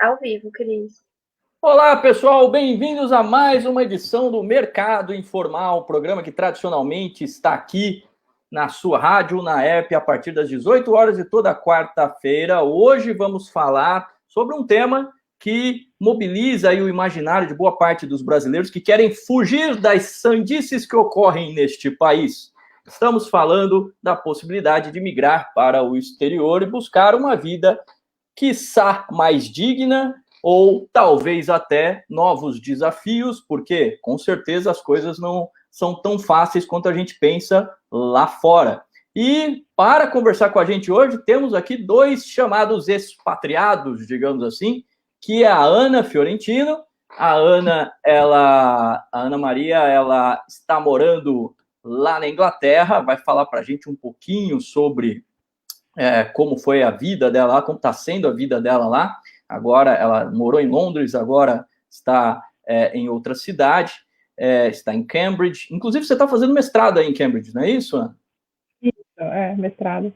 Ao vivo, Cris. Olá, pessoal, bem-vindos a mais uma edição do Mercado Informal, programa que tradicionalmente está aqui na sua rádio, na app, a partir das 18 horas de toda quarta-feira. Hoje vamos falar sobre um tema que mobiliza aí o imaginário de boa parte dos brasileiros que querem fugir das sandices que ocorrem neste país. Estamos falando da possibilidade de migrar para o exterior e buscar uma vida, quiçá, mais digna, ou talvez até novos desafios, porque com certeza as coisas não são tão fáceis quanto a gente pensa lá fora. E para conversar com a gente hoje, temos aqui dois chamados expatriados, digamos assim, que é a Ana Fiorentino. A Ana Maria, ela está morando lá na Inglaterra, vai falar para a gente um pouquinho sobre como foi a vida dela lá, como está sendo a vida dela lá. Agora ela morou em Londres, agora está em outra cidade, está em Cambridge. Inclusive, você está fazendo mestrado aí em Cambridge, não é isso, Ana? Isso, mestrado.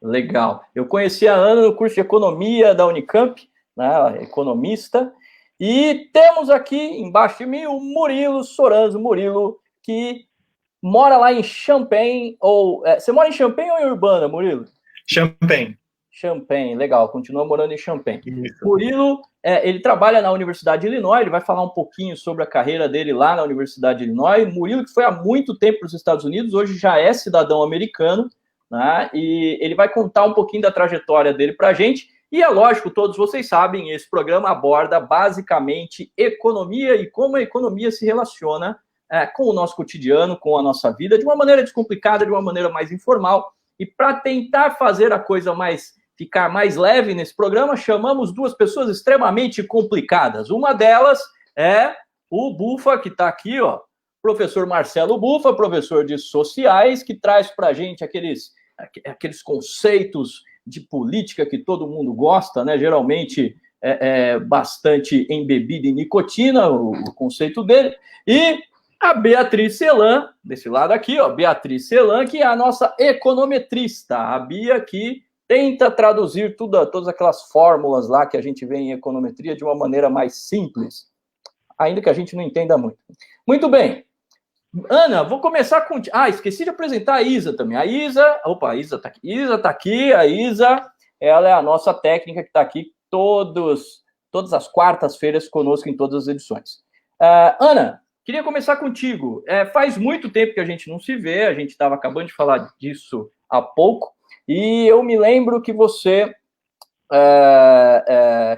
Legal. Eu conheci a Ana no curso de Economia da Unicamp, né, economista, e temos aqui embaixo de mim o Murilo Soranzo. Murilo, que mora lá em Champaign, você mora em Champaign ou em Urbana, Murilo? Champaign. Champaign, legal, continua morando em Champaign. Isso. Murilo, ele trabalha na Universidade de Illinois, ele vai falar um pouquinho sobre a carreira dele lá na Universidade de Illinois. Murilo, que foi há muito tempo para os Estados Unidos, hoje já é cidadão americano, né? E ele vai contar um pouquinho da trajetória dele para a gente. E é lógico, todos vocês sabem, esse programa aborda basicamente economia e como a economia se relaciona com o nosso cotidiano, com a nossa vida, de uma maneira descomplicada, de uma maneira mais informal. E para tentar fazer a coisa ficar mais leve nesse programa, chamamos duas pessoas extremamente complicadas. Uma delas é o Bufa, que está aqui, ó, professor Marcelo Bufa, professor de sociais, que traz para a gente aqueles conceitos de política que todo mundo gosta, né? Geralmente bastante embebida em nicotina, o conceito dele. E a Beatriz Celan, desse lado aqui, ó, Beatriz Celan, que é a nossa econometrista. A Bia que tenta traduzir todas aquelas fórmulas lá que a gente vê em econometria de uma maneira mais simples, ainda que a gente não entenda muito. Muito bem. Ana, vou começar com... esqueci de apresentar a Isa também. A Isa está aqui. Isa está aqui. A Isa, ela é a nossa técnica que está aqui todas as quartas-feiras conosco em todas as edições. Ana, queria começar contigo. Faz muito tempo que a gente não se vê, a gente estava acabando de falar disso há pouco, e eu me lembro que você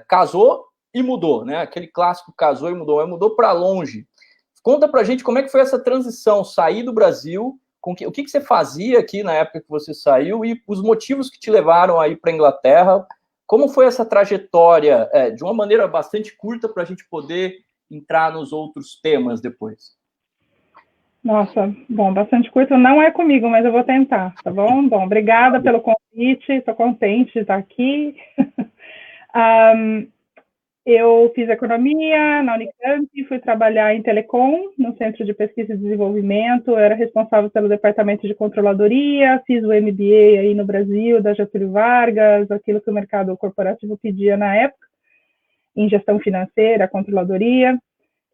casou e mudou, né? Aquele clássico casou e mudou, mas mudou para longe. Conta pra gente como é que foi essa transição, sair do Brasil, o que você fazia aqui na época que você saiu e os motivos que te levaram aí para a Inglaterra. Como foi essa trajetória, de uma maneira bastante curta, para a gente poder entrar nos outros temas depois? Nossa, bom, bastante curto não é comigo, mas eu vou tentar, tá bom? Bom, obrigada pelo convite, estou contente de estar aqui. Eu fiz economia na Unicamp, fui trabalhar em telecom, no Centro de Pesquisa e Desenvolvimento, eu era responsável pelo departamento de controladoria, fiz o MBA aí no Brasil, da Getúlio Vargas, aquilo que o mercado corporativo pedia na época, em gestão financeira, controladoria.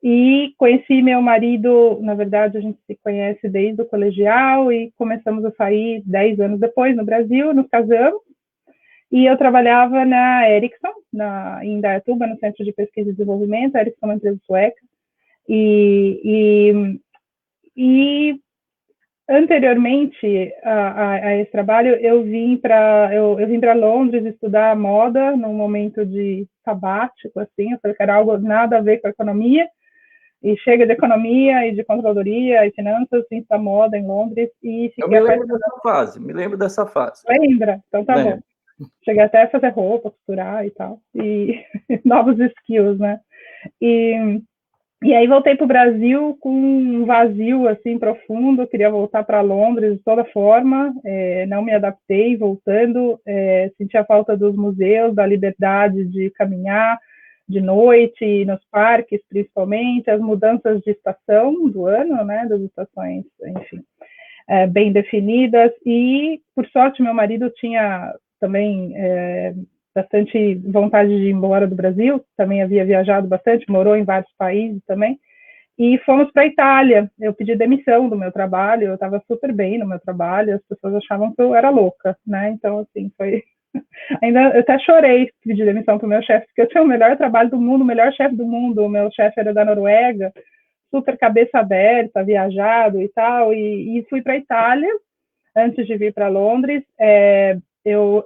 E conheci meu marido, na verdade, a gente se conhece desde o colegial e começamos a sair 10 anos depois no Brasil, nos casamos. E eu trabalhava na Ericsson, em Indaiatuba, no Centro de Pesquisa e Desenvolvimento. A Ericsson é uma empresa sueca. E anteriormente a esse trabalho, eu vim para Londres estudar moda num momento de sabático, assim. Eu falei que era algo nada a ver com a economia. E chega de economia e de controladoria e finanças, vim para moda em Londres e fiquei... Eu me lembro dessa fase. Lembra? Então tá bom. Cheguei até a fazer roupa, costurar e tal, e novos skills, né? E aí voltei para o Brasil com um vazio, assim, profundo, queria voltar para Londres de toda forma, não me adaptei, voltando, senti a falta dos museus, da liberdade de caminhar de noite, nos parques, principalmente, as mudanças de estação do ano, né, das estações, enfim, bem definidas, e, por sorte, meu marido tinha também bastante vontade de ir embora do Brasil, também havia viajado bastante, morou em vários países também, e fomos para a Itália. Eu pedi demissão do meu trabalho, eu estava super bem no meu trabalho, as pessoas achavam que eu era louca, né? Então, assim, foi... Ainda eu até chorei pedir demissão para o meu chefe, porque eu tinha o melhor trabalho do mundo, o melhor chefe do mundo, o meu chefe era da Noruega, super cabeça aberta, viajado e tal, e fui para a Itália, antes de vir para Londres. Eu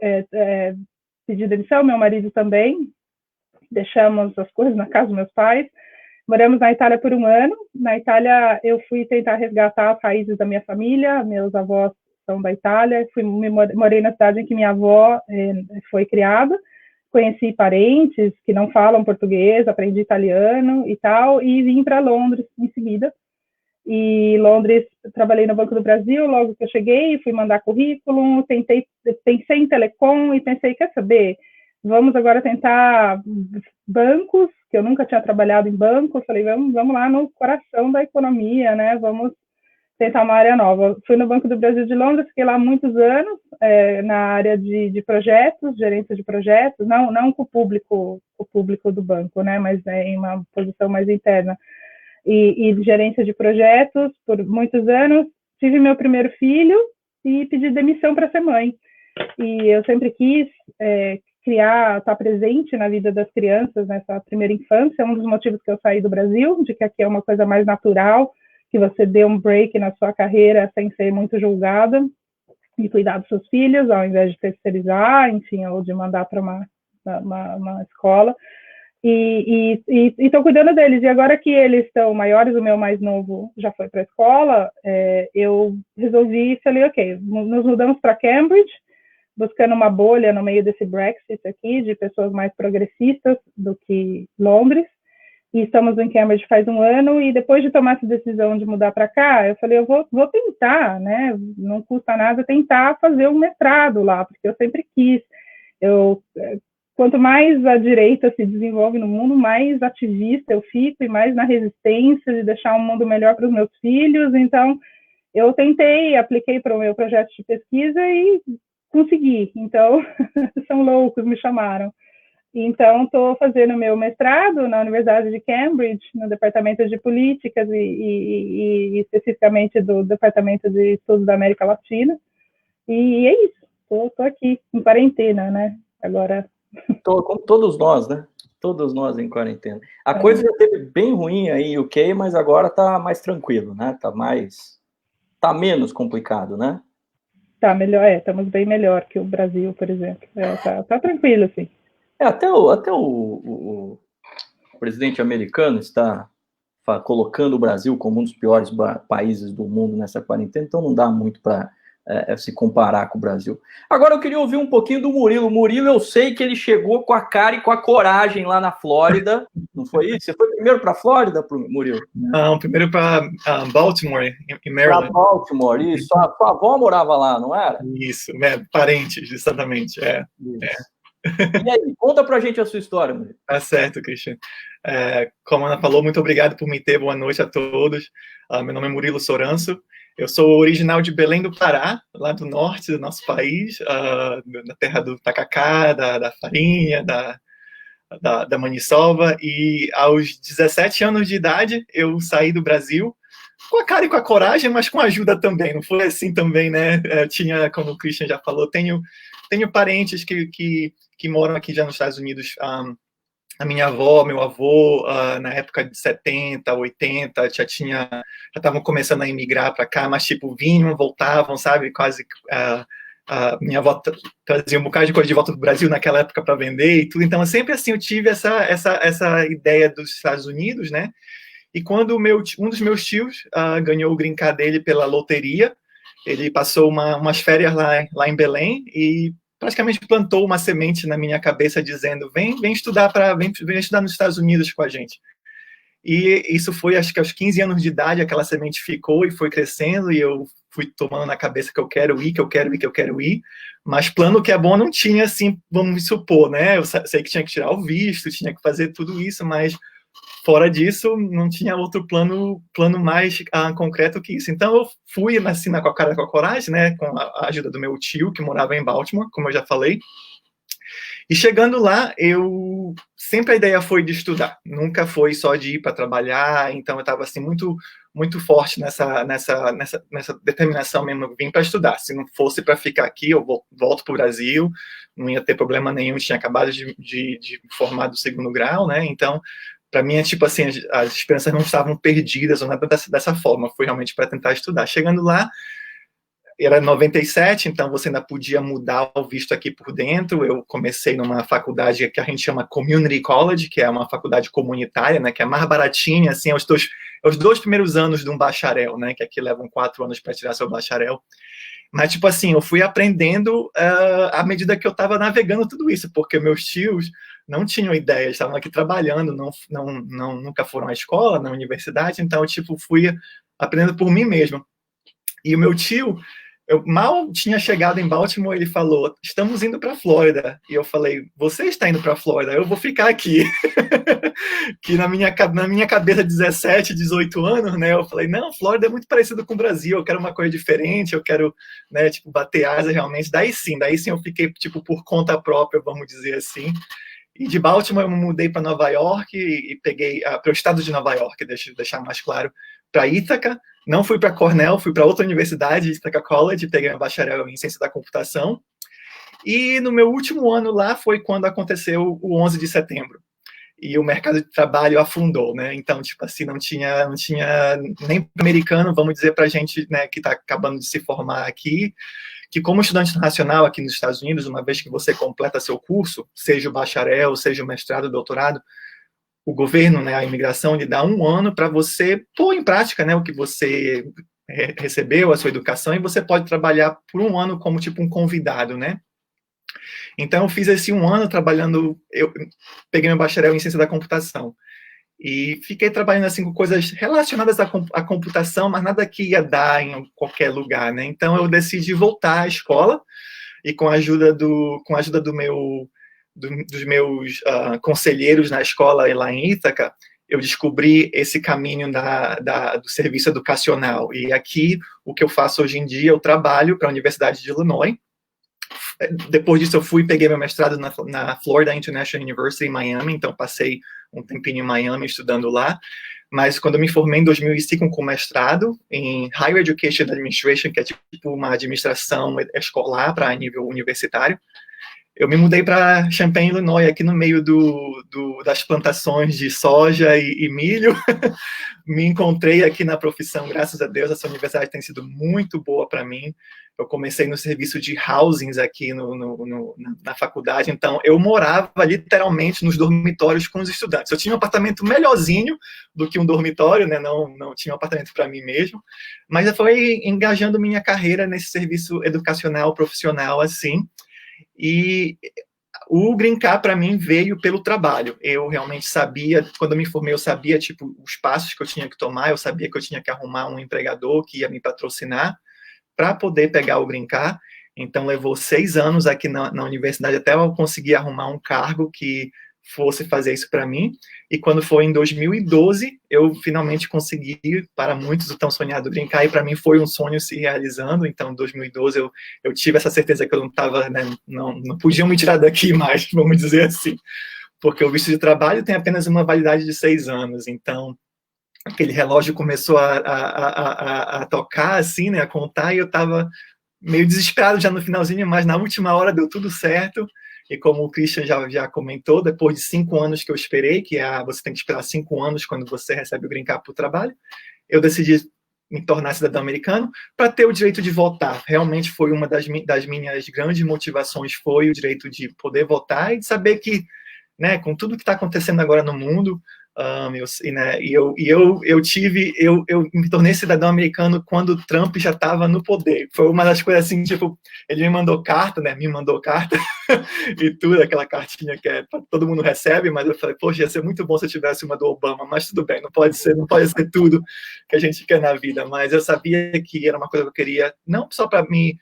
pedi demissão, meu marido também, deixamos as coisas na casa dos meus pais, moramos na Itália por um ano. Na Itália eu fui tentar resgatar as raízes da minha família, meus avós são da Itália, morei na cidade em que minha avó foi criada, conheci parentes que não falam português, aprendi italiano e tal, e vim para Londres em seguida. E Londres, trabalhei no Banco do Brasil, logo que eu cheguei, fui mandar currículo, pensei em telecom e pensei, quer saber, vamos agora tentar bancos, que eu nunca tinha trabalhado em banco, falei, vamos lá no coração da economia, né, vamos tentar uma área nova. Fui no Banco do Brasil de Londres, fiquei lá muitos anos, na área de projetos, gerência de projetos, não com o público do banco, né, mas em uma posição mais interna. E gerência de projetos por muitos anos. Tive meu primeiro filho e pedi demissão para ser mãe. E eu sempre quis estar presente na vida das crianças nessa primeira infância. Um dos motivos que eu saí do Brasil, de que aqui é uma coisa mais natural, que você dê um break na sua carreira sem ser muito julgada e cuidar dos seus filhos, ao invés de terceirizar, enfim, ou de mandar para uma escola. E estou cuidando deles. E agora que eles estão maiores, o meu mais novo já foi para a escola, eu resolvi, falei, ok, nos mudamos para Cambridge, buscando uma bolha no meio desse Brexit aqui, de pessoas mais progressistas do que Londres, e estamos em Cambridge faz um ano, e depois de tomar essa decisão de mudar para cá, eu falei, eu vou tentar, né, não custa nada tentar fazer um mestrado lá, porque eu sempre quis. Quanto mais a direita se desenvolve no mundo, mais ativista eu fico e mais na resistência de deixar um mundo melhor para os meus filhos. Então, eu tentei, apliquei para o meu projeto de pesquisa e consegui. Então, são loucos, me chamaram. Então, estou fazendo meu mestrado na Universidade de Cambridge, no Departamento de Políticas e especificamente do Departamento de Estudos da América Latina. E é isso, estou aqui, em quarentena, né? Agora... Como todos nós, né? Todos nós em quarentena. A coisa já teve bem ruim aí em UK, mas agora tá mais tranquilo, né? Tá menos complicado, né? Tá melhor, estamos bem melhor que o Brasil, por exemplo. Tá tranquilo, assim. Até o presidente americano está colocando o Brasil como um dos piores países do mundo nessa quarentena, então não dá muito para se comparar com o Brasil. Agora eu queria ouvir um pouquinho do Murilo. Murilo, eu sei que ele chegou com a cara e com a coragem lá na Flórida, não foi isso? Você foi primeiro para a Flórida, Murilo? Não, primeiro para Baltimore, em Maryland. Para Baltimore, isso. Sua avó morava lá, não era? Isso, parentes, exatamente. E aí, conta pra gente a sua história, Murilo. Tá certo, Christian. Como a Ana falou, muito obrigado por me ter. Boa noite a todos. Meu nome é Murilo Soranço. Eu sou original de Belém do Pará, lá do norte do nosso país, da terra do tacacá, da farinha, da maniçoba. E aos 17 anos de idade, eu saí do Brasil, com a cara e com a coragem, mas com ajuda também. Não foi assim também, né? Tinha, como o Christian já falou, tenho parentes que moram aqui já nos Estados Unidos. A minha avó, meu avô, na época de 70, 80, já estavam começando a emigrar para cá, mas tipo, vinham, voltavam, sabe, quase... minha avó trazia um bocado de coisa de volta do Brasil naquela época para vender e tudo, então sempre assim eu tive essa ideia dos Estados Unidos, né, e quando um dos meus tios ganhou o green card dele pela loteria, ele passou umas férias lá em Belém e praticamente plantou uma semente na minha cabeça dizendo, vem estudar nos Estados Unidos com a gente. E isso foi, acho que aos 15 anos de idade, aquela semente ficou e foi crescendo, e eu fui tomando na cabeça que eu quero ir, mas plano que é bom não tinha, assim, vamos supor, né? Eu sei que tinha que tirar o visto, tinha que fazer tudo isso, mas fora disso, não tinha outro plano mais concreto que isso. Então, eu fui assim, com a cara e com a coragem, né, com a ajuda do meu tio, que morava em Baltimore, como eu já falei, E chegando lá, sempre a ideia foi de estudar, nunca foi só de ir para trabalhar, então eu estava assim muito forte nessa determinação mesmo, eu vim para estudar. Se não fosse para ficar aqui, eu volto para o Brasil, não ia ter problema nenhum, tinha acabado de formar do segundo grau, né? Então, para mim, é tipo assim, as esperanças não estavam perdidas ou nada dessa forma, foi realmente para tentar estudar. Chegando lá, era 97, então você ainda podia mudar o visto aqui por dentro. Eu comecei numa faculdade que a gente chama Community College, que é uma faculdade comunitária, né, que é mais baratinha, assim, os dois primeiros anos de um bacharel, né, que aqui levam 4 anos para tirar seu bacharel. Mas, tipo assim, eu fui aprendendo à medida que eu estava navegando tudo isso, porque meus tios não tinham ideia, estavam aqui trabalhando, nunca foram à escola, na universidade, então eu, tipo, fui aprendendo por mim mesmo. E o meu tio, eu mal tinha chegado em Baltimore, ele falou, estamos indo para a Flórida. E eu falei, você está indo para a Flórida? Eu vou ficar aqui. Que na minha cabeça, 17, 18 anos, né? Eu falei, não, Flórida é muito parecido com o Brasil, eu quero uma coisa diferente, eu quero, né, tipo, bater asa realmente. Daí sim eu fiquei, tipo, por conta própria, vamos dizer assim. E de Baltimore eu me mudei para Nova York e peguei para o estado de Nova York, deixa eu deixar mais claro, para Ítaca. Não fui para Cornell, fui para outra universidade, Ithaca College, peguei meu bacharel em ciência da computação. E no meu último ano lá foi quando aconteceu o 11 de setembro. E o mercado de trabalho afundou, né? Então, tipo assim, não tinha nem americano, vamos dizer para a gente, né, que está acabando de se formar aqui, que como estudante internacional aqui nos Estados Unidos, uma vez que você completa seu curso, seja o bacharel, seja o mestrado, o doutorado, o governo, né, a imigração, lhe dá 1 ano para você pôr em prática, né, o que você recebeu, a sua educação, e você pode trabalhar por 1 ano como tipo um convidado, né? Então, eu fiz esse 1 ano trabalhando, eu peguei meu bacharel em ciência da computação, e fiquei trabalhando assim com coisas relacionadas à computação, mas nada que ia dar em qualquer lugar, né? Então, eu decidi voltar à escola, e com a ajuda dos meus conselheiros na escola lá em Ítaca, eu descobri esse caminho do serviço educacional. E aqui, o que eu faço hoje em dia, eu trabalho para a Universidade de Illinois. Depois disso, eu peguei meu mestrado na Florida International University, em Miami, então passei um tempinho em Miami estudando lá. Mas quando eu me formei em 2005 com mestrado em Higher Education Administration, que é tipo uma administração escolar para nível universitário, eu me mudei para Champaign, Illinois, aqui no meio das plantações de soja e milho. Me encontrei aqui na profissão, graças a Deus, essa universidade tem sido muito boa para mim. Eu comecei no serviço de housings aqui na faculdade, então eu morava literalmente nos dormitórios com os estudantes. Eu tinha um apartamento melhorzinho do que um dormitório, né? Não tinha um apartamento para mim mesmo, mas eu fui engajando minha carreira nesse serviço educacional, profissional, assim. E o Green Card, para mim, veio pelo trabalho. Eu realmente sabia, quando eu me formei, eu sabia, tipo, os passos que eu tinha que tomar, eu sabia que eu tinha que arrumar um empregador que ia me patrocinar para poder pegar o Green Card. Então, levou 6 anos aqui na universidade até eu conseguir arrumar um cargo que fosse fazer isso para mim. E quando foi em 2012, eu finalmente consegui, para muitos, o tão sonhado Green Card, e para mim foi um sonho se realizando. Então, em 2012, eu tive essa certeza que eu não estava, né, não podiam me tirar daqui mais, vamos dizer assim, porque o visto de trabalho tem apenas uma validade de 6 anos. Então, aquele relógio começou a tocar, assim, né, a contar, e eu estava meio desesperado já no finalzinho, mas na última hora deu tudo certo. E como o Christian já comentou, depois de 5 anos que eu esperei, você tem que esperar 5 anos quando você recebe o Green Card por trabalho, eu decidi me tornar cidadão americano para ter o direito de votar. Realmente foi uma das minhas grandes motivações, foi o direito de poder votar e de saber que, né, com tudo que está acontecendo agora no mundo, eu me tornei cidadão americano quando o Trump já estava no poder. Foi uma das coisas assim, tipo, ele me mandou carta, e tudo, aquela cartinha que todo mundo recebe, mas eu falei, poxa, ia ser muito bom se eu tivesse uma do Obama, mas tudo bem, não pode ser tudo que a gente quer na vida, mas eu sabia que era uma coisa que eu queria, não só para me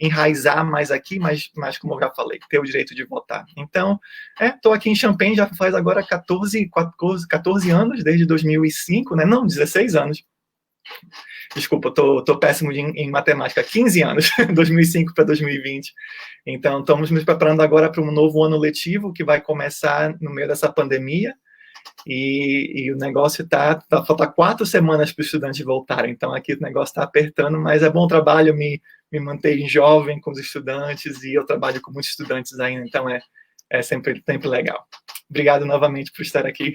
enraizar mais aqui, mas como eu já falei, ter o direito de votar. Então, estou aqui em Champaign, já faz agora 14 anos, desde 2005, né? Não, 16 anos. Desculpa, tô péssimo em matemática. 15 anos, 2005 para 2020. Então, estamos nos preparando agora para um novo ano letivo que vai começar no meio dessa pandemia. E o negócio falta 4 semanas para os estudantes voltarem. Então, aqui o negócio está apertando, mas é bom trabalho, me manter jovem com os estudantes, e eu trabalho com muitos estudantes ainda, então é sempre legal. Obrigado novamente por estar aqui.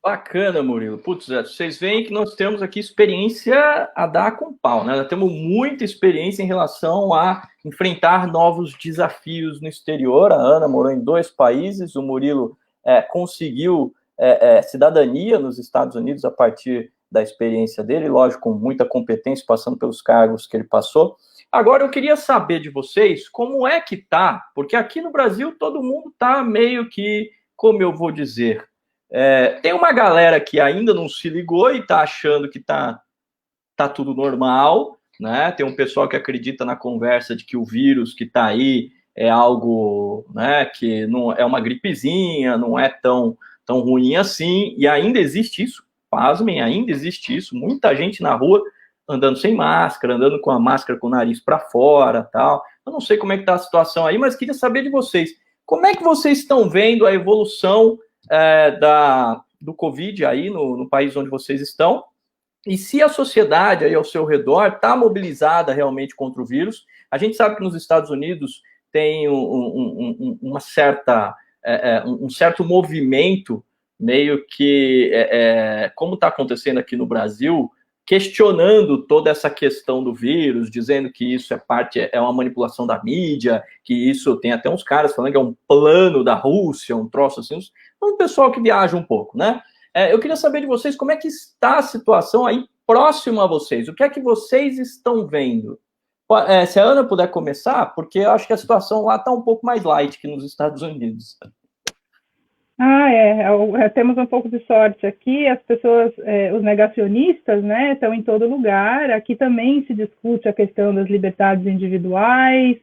Bacana, Murilo. Putz, vocês veem que nós temos aqui experiência a dar com pau, né? Nós temos muita experiência em relação a enfrentar novos desafios no exterior. A Ana morou em 2 países, o Murilo conseguiu cidadania nos Estados Unidos a partir da experiência dele, lógico, com muita competência, passando pelos cargos que ele passou. Agora, eu queria saber de vocês como é que tá, porque aqui no Brasil todo mundo tá meio que, como eu vou dizer, tem uma galera que ainda não se ligou e tá achando que tá tudo normal, né? Tem um pessoal que acredita na conversa de que o vírus que tá aí é algo, né, que não é uma gripezinha, não é tão ruim assim, e ainda existe isso, pasmem, ainda existe isso, muita gente na rua andando sem máscara, andando com a máscara com o nariz para fora, tal. Eu não sei como é que tá a situação aí, mas queria saber de vocês, como é que vocês estão vendo a evolução do Covid aí no país onde vocês estão, e se a sociedade aí ao seu redor está mobilizada realmente contra o vírus. A gente sabe que nos Estados Unidos tem um certo movimento, meio que, como está acontecendo aqui no Brasil, questionando toda essa questão do vírus, dizendo que isso é uma manipulação da mídia, que isso tem até uns caras falando que é um plano da Rússia, um troço assim, um pessoal que viaja um pouco, né? Eu queria saber de vocês como é que está a situação aí próximo a vocês, o que é que vocês estão vendo? Se a Ana puder começar, porque eu acho que a situação lá está um pouco mais light que nos Estados Unidos. Temos um pouco de sorte aqui, as pessoas, os negacionistas, né, estão em todo lugar. Aqui também se discute a questão das liberdades individuais,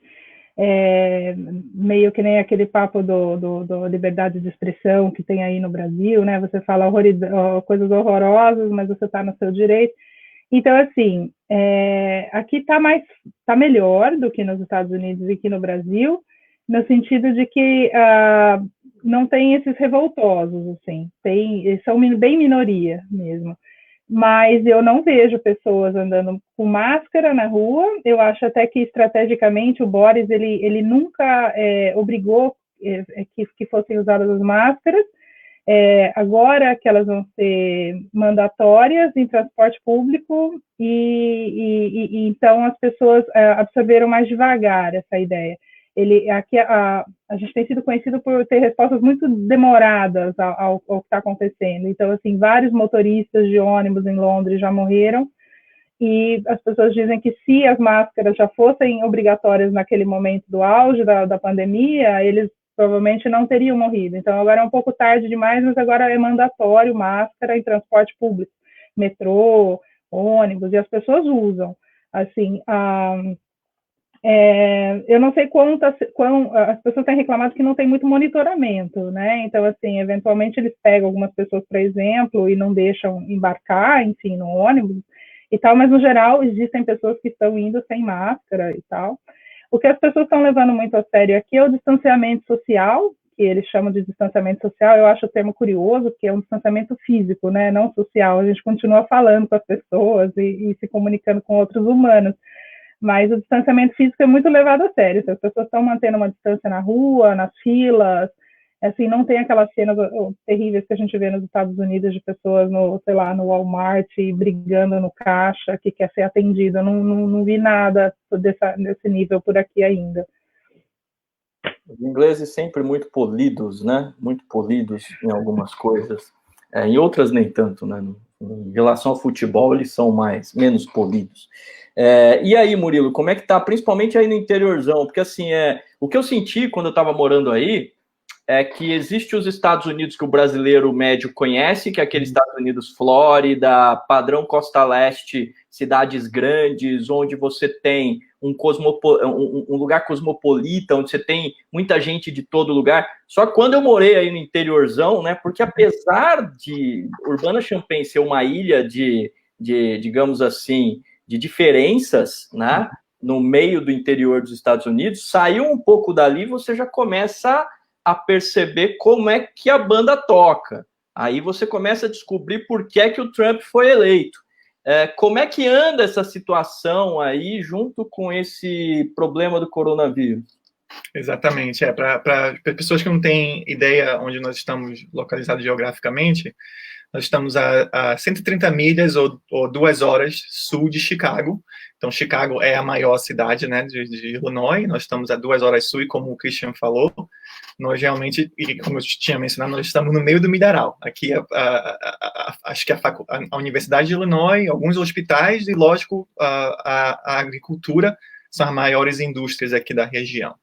meio que nem aquele papo do liberdade de expressão que tem aí no Brasil, né, você fala coisas horrorosas, mas você está no seu direito. Então, assim, aqui tá melhor do que nos Estados Unidos e aqui no Brasil, no sentido de que não tem esses revoltosos, assim, são bem minoria mesmo. Mas eu não vejo pessoas andando com máscara na rua. Eu acho até que, estrategicamente, o Boris, ele nunca obrigou que fossem usadas as máscaras. Agora que elas vão ser mandatórias em transporte público, e então as pessoas absorveram mais devagar essa ideia. Aqui a gente tem sido conhecido por ter respostas muito demoradas ao que está acontecendo. Então, assim, vários motoristas de ônibus em Londres já morreram, e as pessoas dizem que se as máscaras já fossem obrigatórias naquele momento do auge da pandemia, eles provavelmente não teriam morrido. Então, agora é um pouco tarde demais, mas agora é mandatório máscara em transporte público, metrô, ônibus, e as pessoas usam. Assim, eu não sei as pessoas têm reclamado que não tem muito monitoramento, né? Então, assim, eventualmente eles pegam algumas pessoas, por exemplo, e não deixam embarcar, enfim, no ônibus e tal, mas no geral existem pessoas que estão indo sem máscara e tal. O que as pessoas estão levando muito a sério aqui é o distanciamento social, que eles chamam de distanciamento social. Eu acho o termo curioso, porque é um distanciamento físico, né? Não social. A gente continua falando com as pessoas e se comunicando com outros humanos. Mas o distanciamento físico é muito levado a sério. As pessoas estão mantendo uma distância na rua, nas filas, assim, não tem aquelas cenas terríveis que a gente vê nos Estados Unidos de pessoas no Walmart brigando no caixa, que quer ser atendida. Não vi nada desse nível por aqui ainda. Os ingleses sempre muito polidos, né? Muito polidos em algumas coisas. Em outras nem tanto, né? Em relação ao futebol, eles são menos polidos. E aí, Murilo, como é que tá? Principalmente aí no interiorzão, porque assim, o que eu senti quando eu estava morando aí é que existe os Estados Unidos que o brasileiro médio conhece, que é aquele Estados Unidos, Flórida, padrão Costa Leste, cidades grandes, onde você tem um lugar cosmopolita, onde você tem muita gente de todo lugar. Só que quando eu morei aí no interiorzão, né, porque apesar de Urbana Champaign ser uma ilha de digamos assim, de diferenças, né, no meio do interior dos Estados Unidos, saiu um pouco dali, você já começa a perceber como é que a banda toca. Aí você começa a descobrir por que é que o Trump foi eleito. Como é que anda essa situação aí junto com esse problema do coronavírus? Exatamente. Para pessoas que não têm ideia onde nós estamos localizados geograficamente, nós estamos a 130 milhas ou 2 horas sul de Chicago. Então, Chicago é a maior cidade, né, de Illinois. Nós estamos a 2 horas sul, e como o Christian falou, nós realmente, e como eu tinha mencionado, nós estamos no meio do milharal. Aqui, acho que a Universidade de Illinois, alguns hospitais e, lógico, a agricultura são as maiores indústrias aqui da região.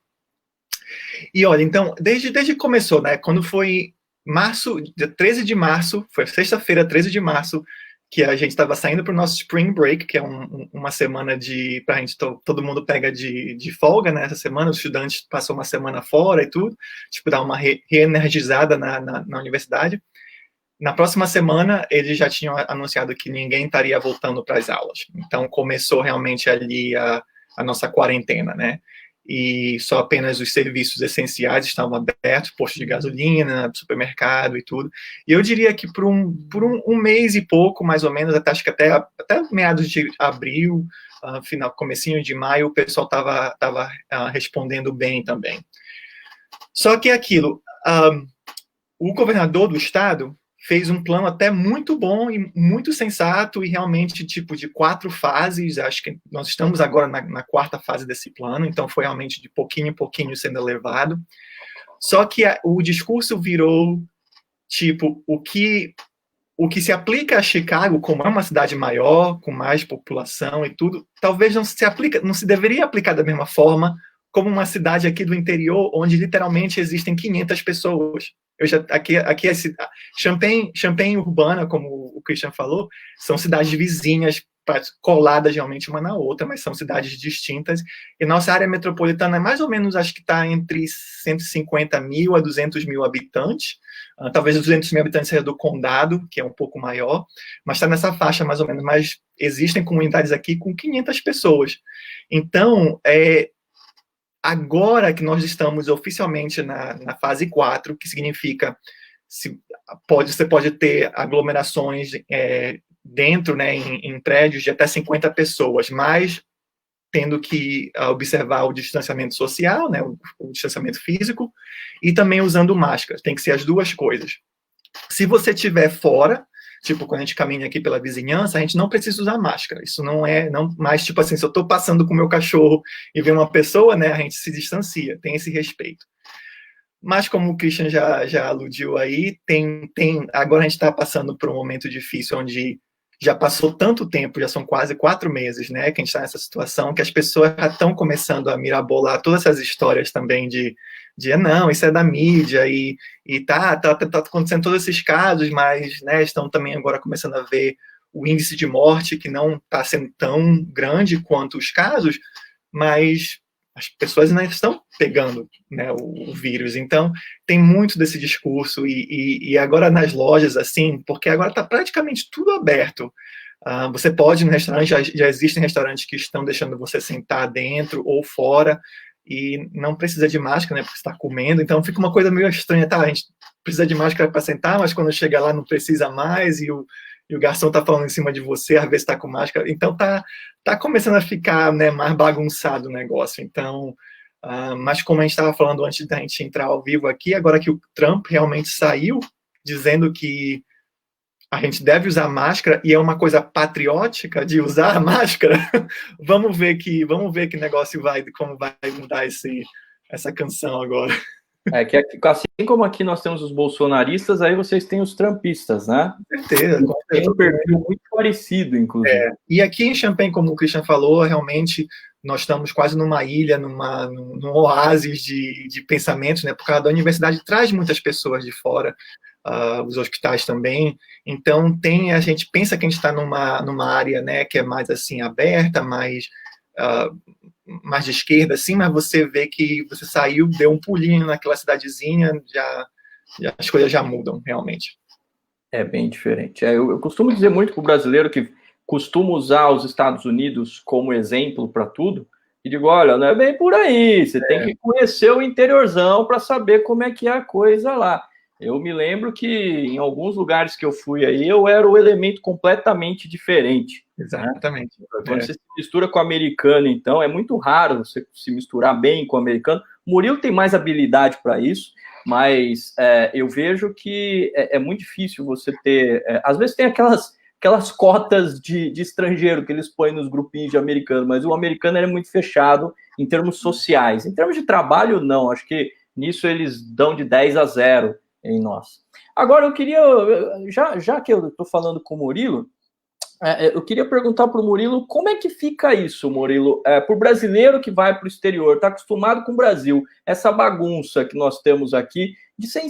E olha, então, desde que começou, né, quando foi março, dia 13 de março, foi sexta-feira, 13 de março, que a gente estava saindo para o nosso Spring Break, que é uma semana para a gente, todo mundo pega de folga, né, essa semana, os estudantes passam uma semana fora e tudo, tipo, dar uma reenergizada na universidade. Na próxima semana, eles já tinham anunciado que ninguém estaria voltando para as aulas. Então, começou realmente ali a nossa quarentena, né? E só apenas os serviços essenciais estavam abertos, posto de gasolina, supermercado e tudo. E eu diria que por um mês e pouco, mais ou menos, acho que até meados de abril, comecinho de maio, o pessoal estava respondendo bem também. Só que aquilo, o governador do estado fez um plano até muito bom e muito sensato, e realmente, tipo, de 4 fases. Acho que nós estamos agora na 4ª fase desse plano, então foi realmente de pouquinho em pouquinho sendo elevado. Só que o discurso virou, tipo, o que se aplica a Chicago, como é uma cidade maior, com mais população e tudo, talvez não se deveria aplicar da mesma forma como uma cidade aqui do interior, onde literalmente existem 500 pessoas. Aqui é Champaign urbana, como o Christian falou, são cidades vizinhas, coladas realmente uma na outra, mas são cidades distintas. E nossa área metropolitana é mais ou menos, acho que está entre 150 mil a 200 mil habitantes. Talvez 200 mil habitantes seja do condado, que é um pouco maior, mas está nessa faixa mais ou menos. Mas existem comunidades aqui com 500 pessoas. Então, agora que nós estamos oficialmente na fase 4, que significa você pode ter aglomerações dentro, né, em prédios de até 50 pessoas, mas tendo que observar o distanciamento social, né, o distanciamento físico, e também usando máscara. Tem que ser as duas coisas. Se você estiver fora, tipo, quando a gente caminha aqui pela vizinhança, a gente não precisa usar máscara. Isso não mas, tipo assim, se eu estou passando com o meu cachorro e ver uma pessoa, né, a gente se distancia, tem esse respeito. Mas, como o Christian já aludiu aí, agora a gente está passando por um momento difícil, onde já passou tanto tempo, já são quase 4 meses, né, que a gente está nessa situação, que as pessoas já estão começando a mirabolar todas essas histórias também de não, isso é da mídia, e tá acontecendo todos esses casos, mas, né, estão também agora começando a ver o índice de morte, que não está sendo tão grande quanto os casos, mas as pessoas ainda estão pegando, né, o vírus. Então, tem muito desse discurso, e agora nas lojas, assim, porque agora está praticamente tudo aberto. Você pode ir no restaurante, já existem restaurantes que estão deixando você sentar dentro ou fora, e não precisa de máscara, né, porque você está comendo, então fica uma coisa meio estranha, tá, a gente precisa de máscara para sentar, mas quando chega lá não precisa mais, e o garçom está falando em cima de você, às vezes está com máscara, então tá começando a ficar, né, mais bagunçado o negócio. Então, mas como a gente estava falando antes da gente entrar ao vivo aqui, agora que o Trump realmente saiu dizendo que a gente deve usar máscara, e é uma coisa patriótica de usar a máscara, vamos ver que negócio como vai mudar essa canção agora. Que assim como aqui nós temos os bolsonaristas, aí vocês têm os trumpistas, né? Com certeza. Tem um perfil muito parecido, inclusive. E aqui em Champaign, como o Christian falou, realmente nós estamos quase numa ilha, num oásis de pensamentos, né? Por causa da universidade, traz muitas pessoas de fora, os hospitais também. Então, a gente pensa que a gente está numa área, né, que é mais assim aberta, mais de esquerda, assim, mas você vê que você saiu, deu um pulinho naquela cidadezinha, já as coisas já mudam, realmente. É bem diferente. Eu costumo dizer muito para o brasileiro que costumo usar os Estados Unidos como exemplo para tudo, e digo, olha, não é bem por aí, você tem que conhecer o interiorzão para saber como é que é a coisa lá. Eu me lembro que em alguns lugares que eu fui aí, eu era o elemento completamente diferente. Exatamente. Né? Quando você se mistura com o americano, então, é muito raro você se misturar bem com o americano. O Murilo tem mais habilidade para isso, mas eu vejo que é muito difícil você ter... às vezes tem aquelas cotas de estrangeiro que eles põem nos grupinhos de americano, mas o americano é muito fechado em termos sociais. Em termos de trabalho, não. Acho que nisso eles dão de 10-0 em nós. Agora, eu queria, já que eu estou falando com o Murilo, eu queria perguntar para o Murilo como é que fica isso, Murilo, para o brasileiro que vai para o exterior, está acostumado com o Brasil, essa bagunça que nós temos aqui, de ser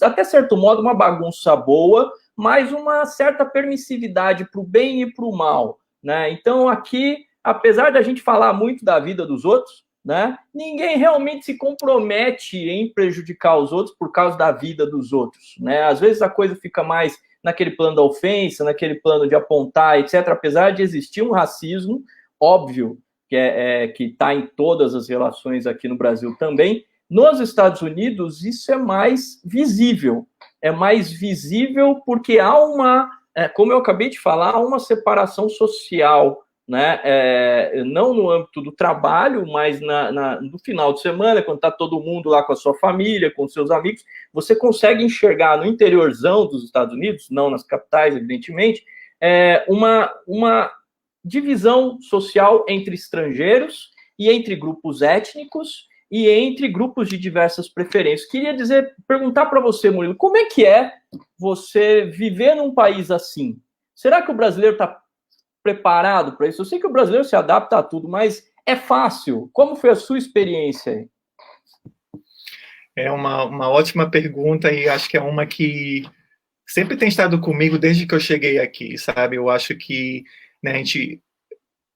até certo modo uma bagunça boa, mas uma certa permissividade para o bem e para o mal, né? Então aqui, apesar da gente falar muito da vida dos outros, né, ninguém realmente se compromete em prejudicar os outros por causa da vida dos outros, né? Às vezes a coisa fica mais naquele plano da ofensa, naquele plano de apontar, etc. Apesar de existir um racismo óbvio que está em todas as relações aqui no Brasil também, nos Estados Unidos isso é mais visível. É mais visível porque há como eu acabei de falar, há uma separação social, né? Não no âmbito do trabalho, mas no final de semana, quando está todo mundo lá com a sua família, com seus amigos, você consegue enxergar no interiorzão dos Estados Unidos, não nas capitais, evidentemente, uma divisão social entre estrangeiros e entre grupos étnicos e entre grupos de diversas preferências. Queria perguntar para você, Murilo, como é que é você viver num país assim? Será que o brasileiro está preparado para isso? Eu sei que o brasileiro se adapta a tudo, mas é fácil? Como foi a sua experiência aí? É uma ótima pergunta e acho que é uma que sempre tem estado comigo desde que eu cheguei aqui, sabe? Eu acho que, né,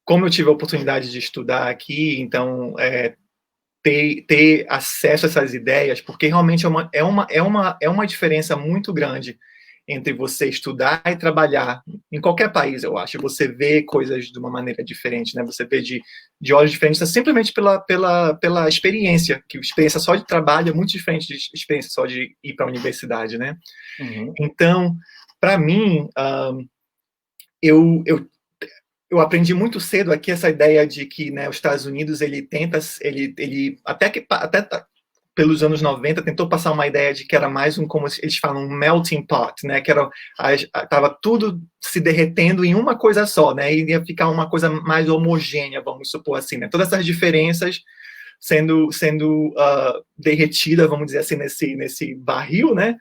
como eu tive a oportunidade de estudar aqui, então ter acesso a essas ideias, porque realmente é uma diferença muito grande entre você estudar e trabalhar em qualquer país, eu acho. Você vê coisas de uma maneira diferente, né? Você vê de olhos diferentes, simplesmente pela experiência, que experiência só de trabalho é muito diferente de experiência só de ir para a universidade, né? Uhum. Então, para mim, eu aprendi muito cedo aqui essa ideia de que, né, os Estados Unidos, ele até pelos anos 90, tentou passar uma ideia de que era mais como eles falam, um melting pot, né, que estava tudo se derretendo em uma coisa só, né, e ia ficar uma coisa mais homogênea, vamos supor assim, né, todas essas diferenças sendo derretidas, vamos dizer assim, nesse barril, né,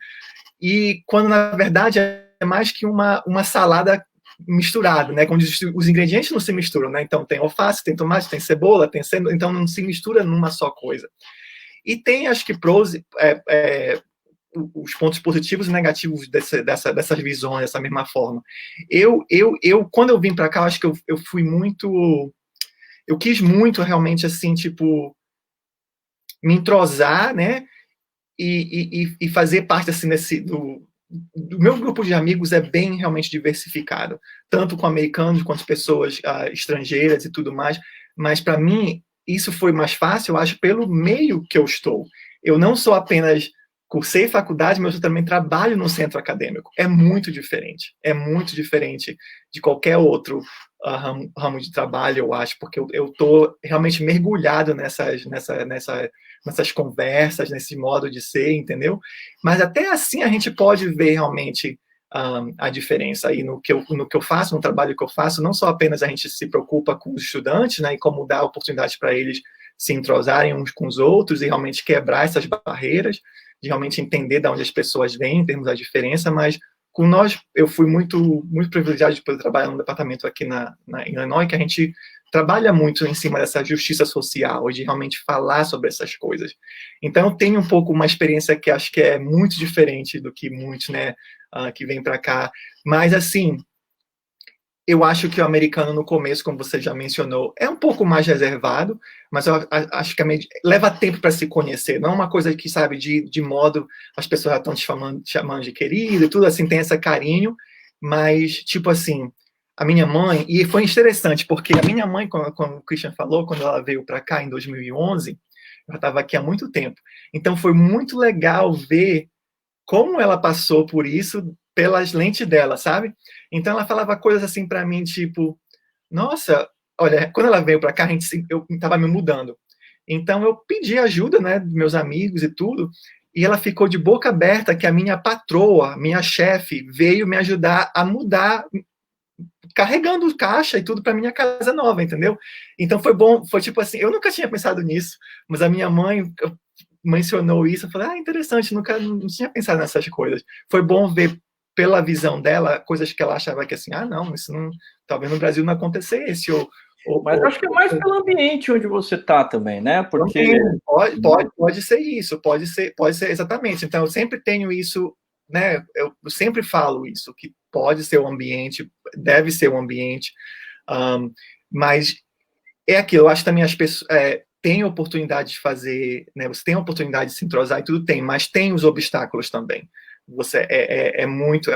e quando, na verdade, é mais que uma salada misturada, né, quando os ingredientes não se misturam, né, então tem alface, tem tomate, tem cebola, então não se mistura numa só coisa. E tem, acho que, os pontos positivos e negativos dessas visões, dessa mesma forma. Quando eu vim para cá, acho que eu fui muito... Eu quis muito, realmente, assim, tipo, me entrosar, né? E fazer parte, assim, do meu grupo de amigos é bem, realmente, diversificado. Tanto com americanos, quanto pessoas estrangeiras e tudo mais. Mas, para mim, isso foi mais fácil, eu acho, pelo meio que eu estou. Eu não sou apenas cursei faculdade, mas eu também trabalho no centro acadêmico. É muito diferente de qualquer outro ramo de trabalho, eu acho, porque eu estou realmente mergulhado nessas conversas, nesse modo de ser, entendeu? Mas até assim a gente pode ver realmente a diferença aí no que eu faço, no trabalho que eu faço. Não só apenas a gente se preocupa com os estudantes, né, e como dar oportunidade para eles se entrosarem uns com os outros e realmente quebrar essas barreiras, de realmente entender de onde as pessoas vêm em termos da diferença, mas com nós, eu fui muito privilegiado de poder trabalhar num departamento aqui em Illinois, que a gente trabalha muito em cima dessa justiça social, de realmente falar sobre essas coisas. Então, eu tenho um pouco uma experiência que acho que é muito diferente do que muitos, né, que vêm para cá. Mas, assim, eu acho que o americano, no começo, como você já mencionou, é um pouco mais reservado, mas eu acho que leva tempo para se conhecer. Não é uma coisa que, sabe, de modo, as pessoas já estão te chamando de querido e tudo, assim, tem esse carinho, mas, tipo assim, a minha mãe, e foi interessante, porque a minha mãe, como o Christian falou, quando ela veio para cá em 2011, eu estava aqui há muito tempo. Então, foi muito legal ver como ela passou por isso pelas lentes dela, sabe? Então, ela falava coisas assim para mim, tipo, nossa, olha, quando ela veio para cá, eu estava me mudando. Então, eu pedi ajuda, né, dos meus amigos e tudo, e ela ficou de boca aberta que a minha patroa, minha chefe, veio me ajudar a mudar, carregando caixa e tudo para minha casa nova, entendeu? Então foi bom, foi tipo assim, eu nunca tinha pensado nisso, mas a minha mãe mencionou isso, eu falei, interessante, nunca não tinha pensado nessas coisas. Foi bom ver pela visão dela coisas que ela achava que assim, não, isso não, talvez no Brasil não acontecesse, mas acho que é mais pelo ambiente onde você está também, né? Porque pode ser isso, pode ser exatamente. Então eu sempre tenho isso, né? Eu sempre falo isso, que pode ser o ambiente, deve ser o ambiente, mas é aquilo. Eu acho também as pessoas têm oportunidade de fazer, né? Você tem a oportunidade de se entrosar e tudo tem, mas tem os obstáculos também. Você muito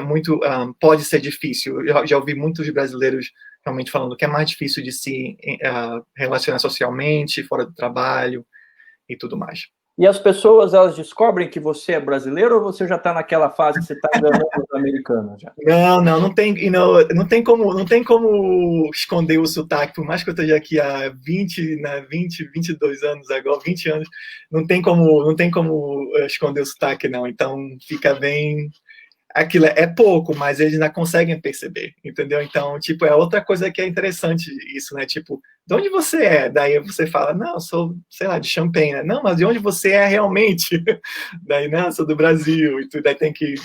pode ser difícil. Eu já ouvi muitos brasileiros realmente falando que é mais difícil de se relacionar socialmente, fora do trabalho e tudo mais. E as pessoas, elas descobrem que você é brasileiro ou você já está naquela fase que você está enganando os americanos já? Não tem como esconder o sotaque, por mais que eu esteja aqui há 22 anos agora, 20 anos, não tem como esconder o sotaque, não. Então fica bem. Aquilo é pouco, mas eles ainda conseguem perceber, entendeu? Então, tipo, é outra coisa que é interessante isso, né? Tipo, de onde você é? Daí você fala, não, eu sou, sei lá, de Champagne, né? Não, mas de onde você é realmente? Daí, não, sou do Brasil, e tudo, daí tem que...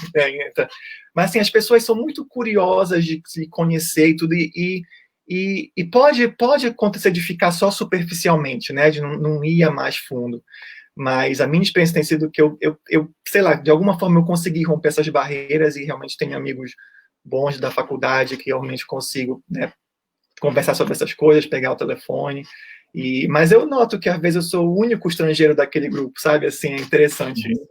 Mas, assim, as pessoas são muito curiosas de se conhecer e tudo, e pode acontecer de ficar só superficialmente, né? De não ir mais fundo. Mas a minha experiência tem sido que eu, sei lá, de alguma forma eu consegui romper essas barreiras e realmente tenho amigos bons da faculdade que realmente consigo, né, conversar sobre essas coisas, pegar o telefone. Mas eu noto que às vezes eu sou o único estrangeiro daquele grupo, sabe? Assim, é interessante isso.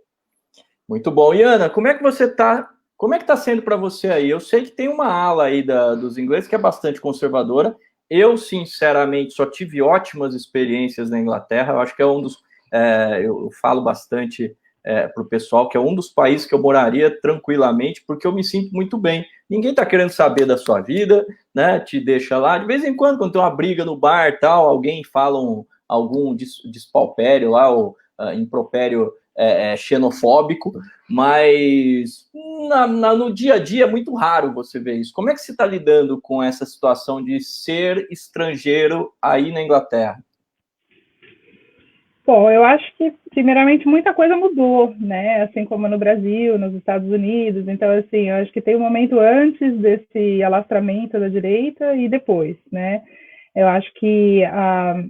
Muito bom. E Ana, como é que você está? Como é que está sendo para você aí? Eu sei que tem uma ala aí dos ingleses que é bastante conservadora. Eu, sinceramente, só tive ótimas experiências na Inglaterra. Eu acho que é um dos... eu falo bastante para o pessoal que é um dos países que eu moraria tranquilamente, porque eu me sinto muito bem. Ninguém está querendo saber da sua vida, né? Te deixa lá. De vez em quando tem uma briga no bar, tal, alguém fala algum despalpério lá, ou impropério xenofóbico, mas no dia a dia é muito raro você ver isso. Como é que você está lidando com essa situação de ser estrangeiro aí na Inglaterra? Bom, eu acho que, primeiramente, muita coisa mudou, né? Assim como no Brasil, nos Estados Unidos. Então, assim, eu acho que tem um momento antes desse alastramento da direita e depois, né? Eu acho que,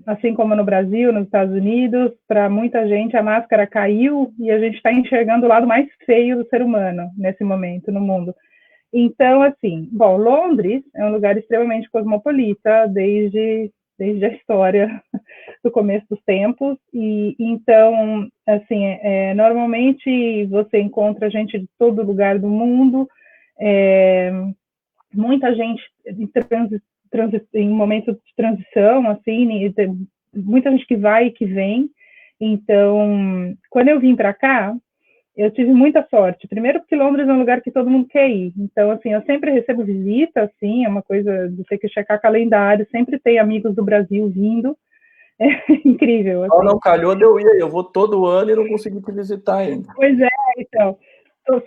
assim como no Brasil, nos Estados Unidos, para muita gente a máscara caiu e a gente está enxergando o lado mais feio do ser humano nesse momento no mundo. Então, assim, bom, Londres é um lugar extremamente cosmopolita desde a história do começo dos tempos, e então, assim, normalmente você encontra gente de todo lugar do mundo, muita gente em momento de transição, assim, muita gente que vai e que vem. Então, quando eu vim para cá, eu tive muita sorte. Primeiro porque Londres é um lugar que todo mundo quer ir. Então, assim, eu sempre recebo visita, assim, é uma coisa de ter que checar calendário, sempre tem amigos do Brasil vindo. É incrível. Assim. Não calhou de eu ir, eu vou todo ano e não consegui te visitar ainda. Pois é, então.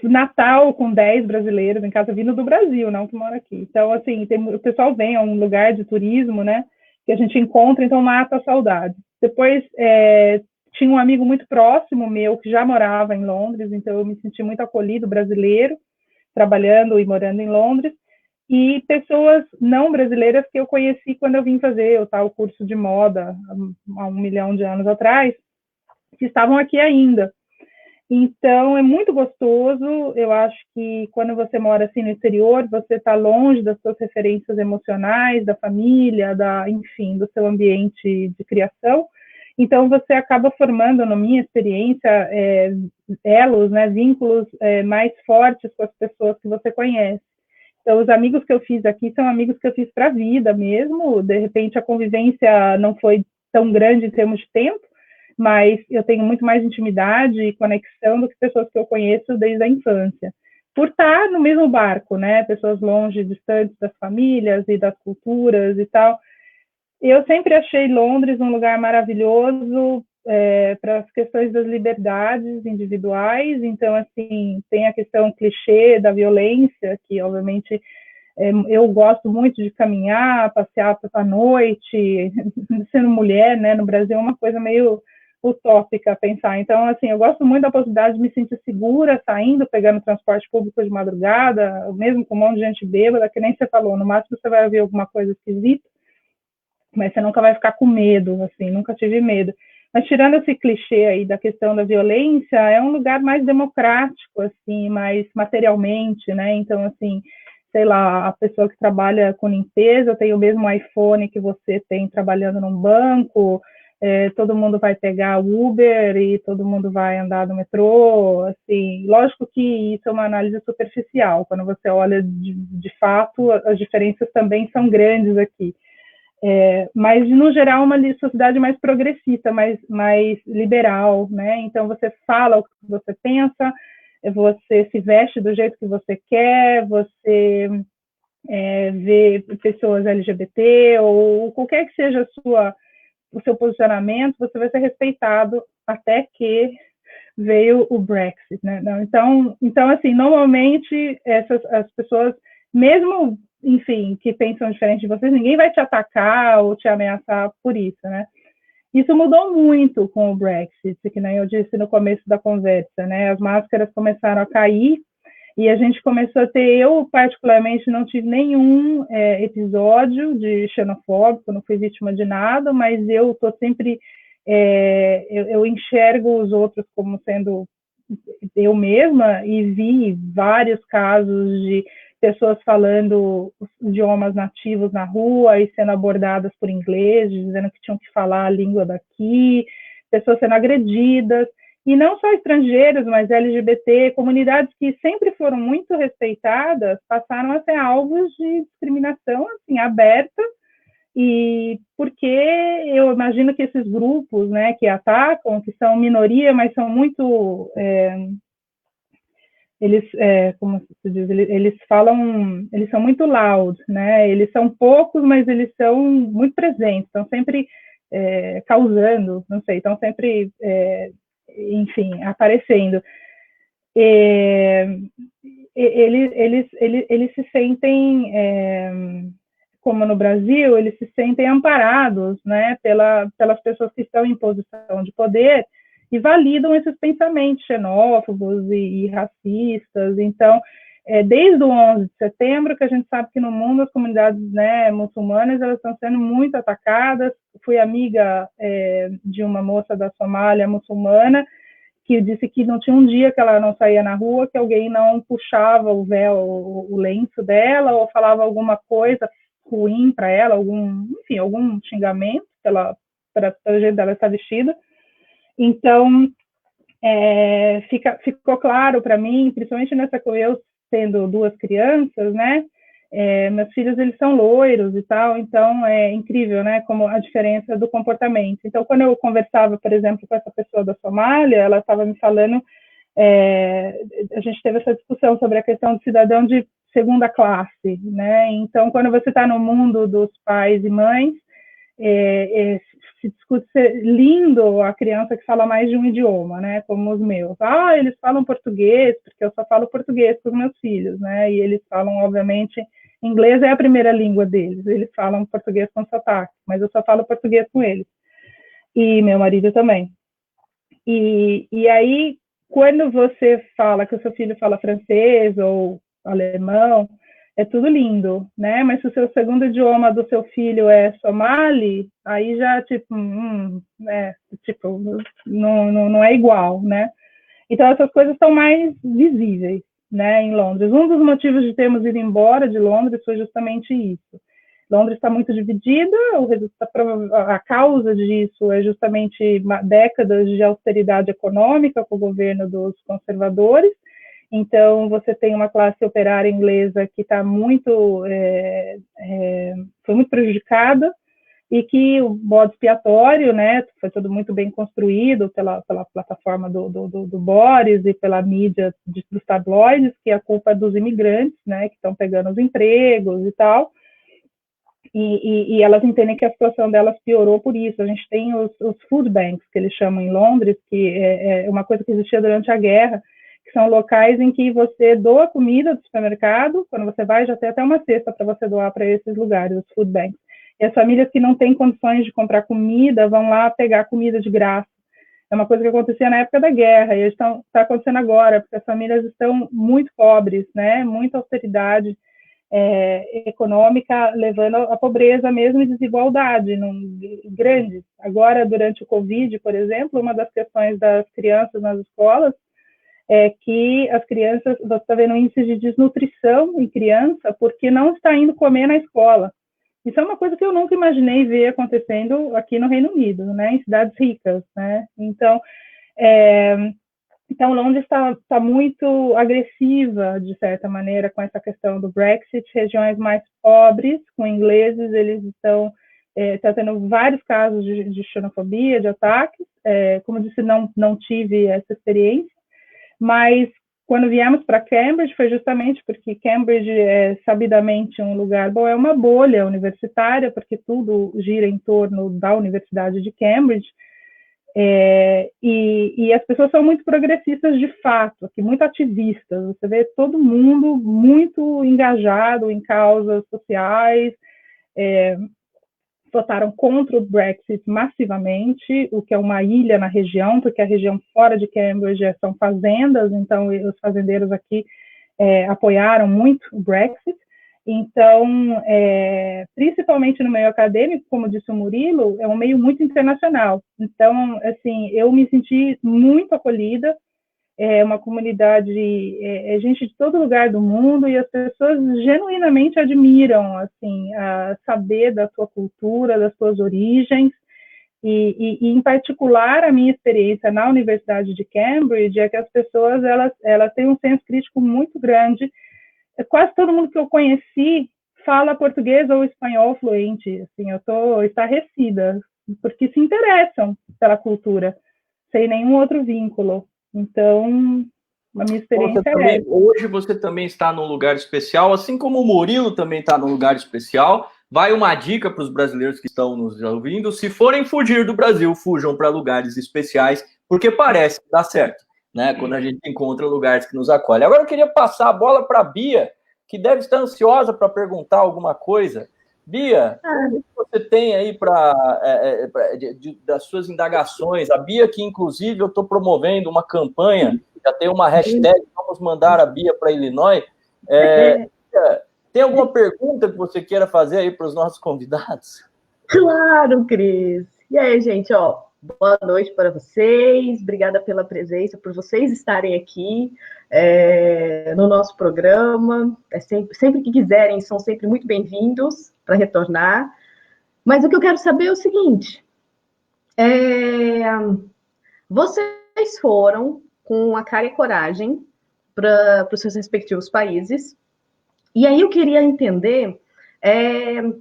Natal com 10 brasileiros em casa vindo do Brasil, não que mora aqui. Então, assim, o pessoal vem a um lugar de turismo, né, que a gente encontra, então mata a saudade. Depois, tinha um amigo muito próximo meu que já morava em Londres, então eu me senti muito acolhido, brasileiro, trabalhando e morando em Londres, e pessoas não brasileiras que eu conheci quando eu vim fazer o tal curso de moda há 1 milhão de anos atrás, que estavam aqui ainda. Então, é muito gostoso. Eu acho que quando você mora assim no exterior, você está longe das suas referências emocionais, da família, enfim, do seu ambiente de criação. Então, você acaba formando, na minha experiência, elos, né, vínculos mais fortes com as pessoas que você conhece. Então, os amigos que eu fiz aqui são amigos que eu fiz para a vida mesmo. De repente, a convivência não foi tão grande em termos de tempo, mas eu tenho muito mais intimidade e conexão do que pessoas que eu conheço desde a infância. Por estar no mesmo barco, né? Pessoas longe, distantes das famílias e das culturas e tal. Eu sempre achei Londres um lugar maravilhoso para as questões das liberdades individuais. Então, assim, tem a questão clichê da violência, que, obviamente, eu gosto muito de caminhar, passear à noite, sendo mulher, né? No Brasil é uma coisa meio utópica pensar. Então, assim, eu gosto muito da possibilidade de me sentir segura saindo, pegando transporte público de madrugada, mesmo com um monte de gente bêbada, que nem você falou, no máximo você vai ouvir alguma coisa esquisita, mas você nunca vai ficar com medo, assim, nunca tive medo. Mas tirando esse clichê aí da questão da violência, é um lugar mais democrático, assim, mais materialmente, né? Então, assim, sei lá, a pessoa que trabalha com limpeza tem o mesmo iPhone que você tem trabalhando num banco, todo mundo vai pegar Uber e todo mundo vai andar no metrô, assim, lógico que isso é uma análise superficial, quando você olha de fato, as diferenças também são grandes aqui. Mas, no geral, uma sociedade mais progressista, mais liberal, né? Então, você fala o que você pensa, você se veste do jeito que você quer, você vê pessoas LGBT, ou qualquer que seja o seu posicionamento, você vai ser respeitado até que veio o Brexit, né? Então, assim, normalmente, as pessoas, mesmo enfim, que pensam diferente de vocês, ninguém vai te atacar ou te ameaçar por isso, né? Isso mudou muito com o Brexit, que nem eu disse no começo da conversa, né? As máscaras começaram a cair e a gente começou a ter, eu particularmente não tive nenhum episódio de xenofóbico, não fui vítima de nada, mas eu estou sempre, eu enxergo os outros como sendo eu mesma e vi vários casos de pessoas falando idiomas nativos na rua e sendo abordadas por ingleses, dizendo que tinham que falar a língua daqui, pessoas sendo agredidas, e não só estrangeiros, mas LGBT, comunidades que sempre foram muito respeitadas, passaram a ser alvos de discriminação, assim, aberta, e porque eu imagino que esses grupos, né, que atacam, que são minoria, mas são muito... eles, como se diz, eles falam, eles são muito loud, né? Eles são poucos, mas eles são muito presentes, estão sempre causando, não sei, estão sempre, enfim, aparecendo. Eles se sentem, como no Brasil, eles se sentem amparados, né? Pelas pessoas que estão em posição de poder, e validam esses pensamentos xenófobos e racistas. Então, desde o 11 de setembro, que a gente sabe que no mundo as comunidades, né, muçulmanas, elas estão sendo muito atacadas. Fui amiga de uma moça da Somália muçulmana, que disse que não tinha um dia que ela não saía na rua, que alguém não puxava o véu, o lenço dela, ou falava alguma coisa ruim para ela, algum xingamento pelo jeito dela estar vestida. Então, ficou claro para mim, principalmente nessa coisa, eu tendo duas crianças, né? Meus filhos, eles são loiros e tal, então é incrível, né? Como a diferença do comportamento. Então, quando eu conversava, por exemplo, com essa pessoa da Somália, ela estava me falando, a gente teve essa discussão sobre a questão do cidadão de segunda classe, né? Então, quando você está no mundo dos pais e mães, se discute ser lindo a criança que fala mais de um idioma, né, como os meus. Eles falam português, porque eu só falo português com os meus filhos, né, e eles falam, obviamente, inglês é a primeira língua deles, eles falam português com sotaque, mas eu só falo português com eles. E meu marido também. E aí, quando você fala que o seu filho fala francês ou alemão, é tudo lindo, né? Mas se o seu segundo idioma do seu filho é somali, aí já, não é igual, né? Então, essas coisas estão mais visíveis, né, em Londres. Um dos motivos de termos ido embora de Londres foi justamente isso. Londres está muito dividida, a causa disso é justamente décadas de austeridade econômica com o governo dos conservadores, Então, você tem uma classe operária inglesa que está foi muito prejudicada, e que o bode expiatório, né, foi tudo muito bem construído pela plataforma do Boris e pela mídia dos tabloides, que a culpa é dos imigrantes, né, que estão pegando os empregos e tal, e elas entendem que a situação delas piorou por isso. A gente tem os food banks, que eles chamam em Londres, que é uma coisa que existia durante a guerra, que são locais em que você doa comida do supermercado, quando você vai, já tem até uma cesta para você doar para esses lugares, os food banks. E as famílias que não têm condições de comprar comida vão lá pegar comida de graça. É uma coisa que acontecia na época da guerra, e está acontecendo agora, porque as famílias estão muito pobres, né? Muita austeridade econômica, levando à pobreza mesmo e desigualdade grande. Agora, durante o Covid, por exemplo, uma das questões das crianças nas escolas é que as crianças, você está vendo um índice de desnutrição em criança porque não está indo comer na escola. Isso é uma coisa que eu nunca imaginei ver acontecendo aqui no Reino Unido, né, em cidades ricas, né? Então, Londres está muito agressiva, de certa maneira, com essa questão do Brexit. Regiões mais pobres, com ingleses, eles estão tendo vários casos de xenofobia, de ataques. Como eu disse, não tive essa experiência, mas quando viemos para Cambridge foi justamente porque Cambridge é sabidamente um lugar bom, é uma bolha universitária, porque tudo gira em torno da Universidade de Cambridge, e as pessoas são muito progressistas de fato, aqui, muito ativistas. Você vê todo mundo muito engajado em causas sociais, votaram contra o Brexit massivamente, o que é uma ilha na região, porque a região fora de Cambridge são fazendas, então os fazendeiros aqui apoiaram muito o Brexit. Então, principalmente no meio acadêmico, como disse o Murilo, é um meio muito internacional. Então, assim, eu me senti muito acolhida, uma comunidade, gente de todo lugar do mundo, e as pessoas genuinamente admiram, assim, a saber da sua cultura, das suas origens, e em particular, a minha experiência na Universidade de Cambridge é que as pessoas, elas têm um senso crítico muito grande. Quase todo mundo que eu conheci fala português ou espanhol fluente, assim, eu estou estarrecida, porque se interessam pela cultura, sem nenhum outro vínculo. Então, a minha experiência essa. Hoje você também está num lugar especial, assim como o Murilo também está num lugar especial. Vai uma dica para os brasileiros que estão nos ouvindo: se forem fugir do Brasil, fujam para lugares especiais, porque parece que dá certo, né? Quando a gente encontra lugares que nos acolhem. Agora eu queria passar a bola para a Bia, que deve estar ansiosa para perguntar alguma coisa. Bia, o que você tem aí das suas indagações? A Bia, que inclusive eu estou promovendo uma campanha, já tem uma hashtag, vamos mandar a Bia para Illinois. Tem alguma pergunta que você queira fazer aí para os nossos convidados? Claro, Cris. E aí, gente, boa noite para vocês, obrigada pela presença, por vocês estarem aqui no nosso programa. Sempre que quiserem, são sempre muito bem-vindos para retornar. Mas o que eu quero saber é o seguinte: vocês foram com a cara e coragem para os seus respectivos países, e aí eu queria entender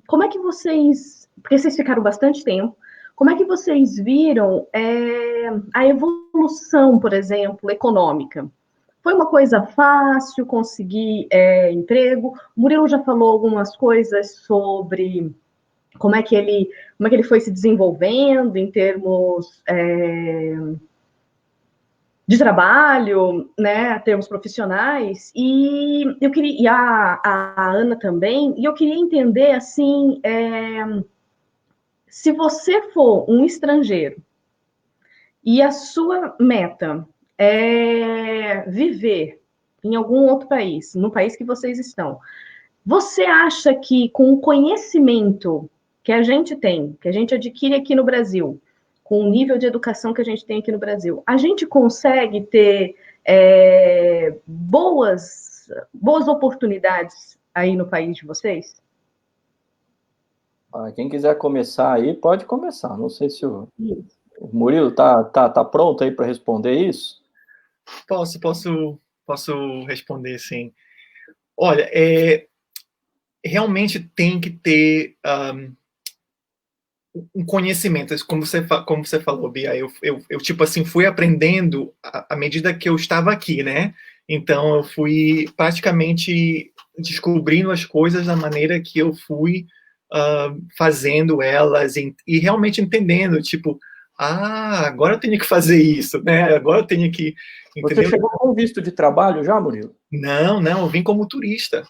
como é que vocês, porque vocês ficaram bastante tempo, como é que vocês viram a evolução, por exemplo, econômica? Foi uma coisa fácil conseguir emprego? O Murilo já falou algumas coisas sobre como é que ele foi se desenvolvendo em termos de trabalho, né, termos profissionais, e eu queria, e a Ana também, e eu queria entender, assim, se você for um estrangeiro e a sua meta é viver em algum outro país, no país que vocês estão, você acha que com o conhecimento que a gente tem, que a gente adquire aqui no Brasil, com o nível de educação que a gente tem aqui no Brasil, a gente consegue ter boas oportunidades aí no país de vocês? Quem quiser começar aí, pode começar. Não sei se o Murilo tá pronto aí para responder isso? Posso posso responder, sim. Olha, realmente tem que ter um conhecimento, como você falou, Bia, eu tipo assim, fui aprendendo à medida que eu estava aqui, né? Então, eu fui praticamente descobrindo as coisas da maneira que eu fui fazendo elas e realmente entendendo, tipo, agora eu tenho que fazer isso, né? Agora eu tenho que... Entendeu? Você chegou com visto de trabalho já, Murilo? Não, eu vim como turista.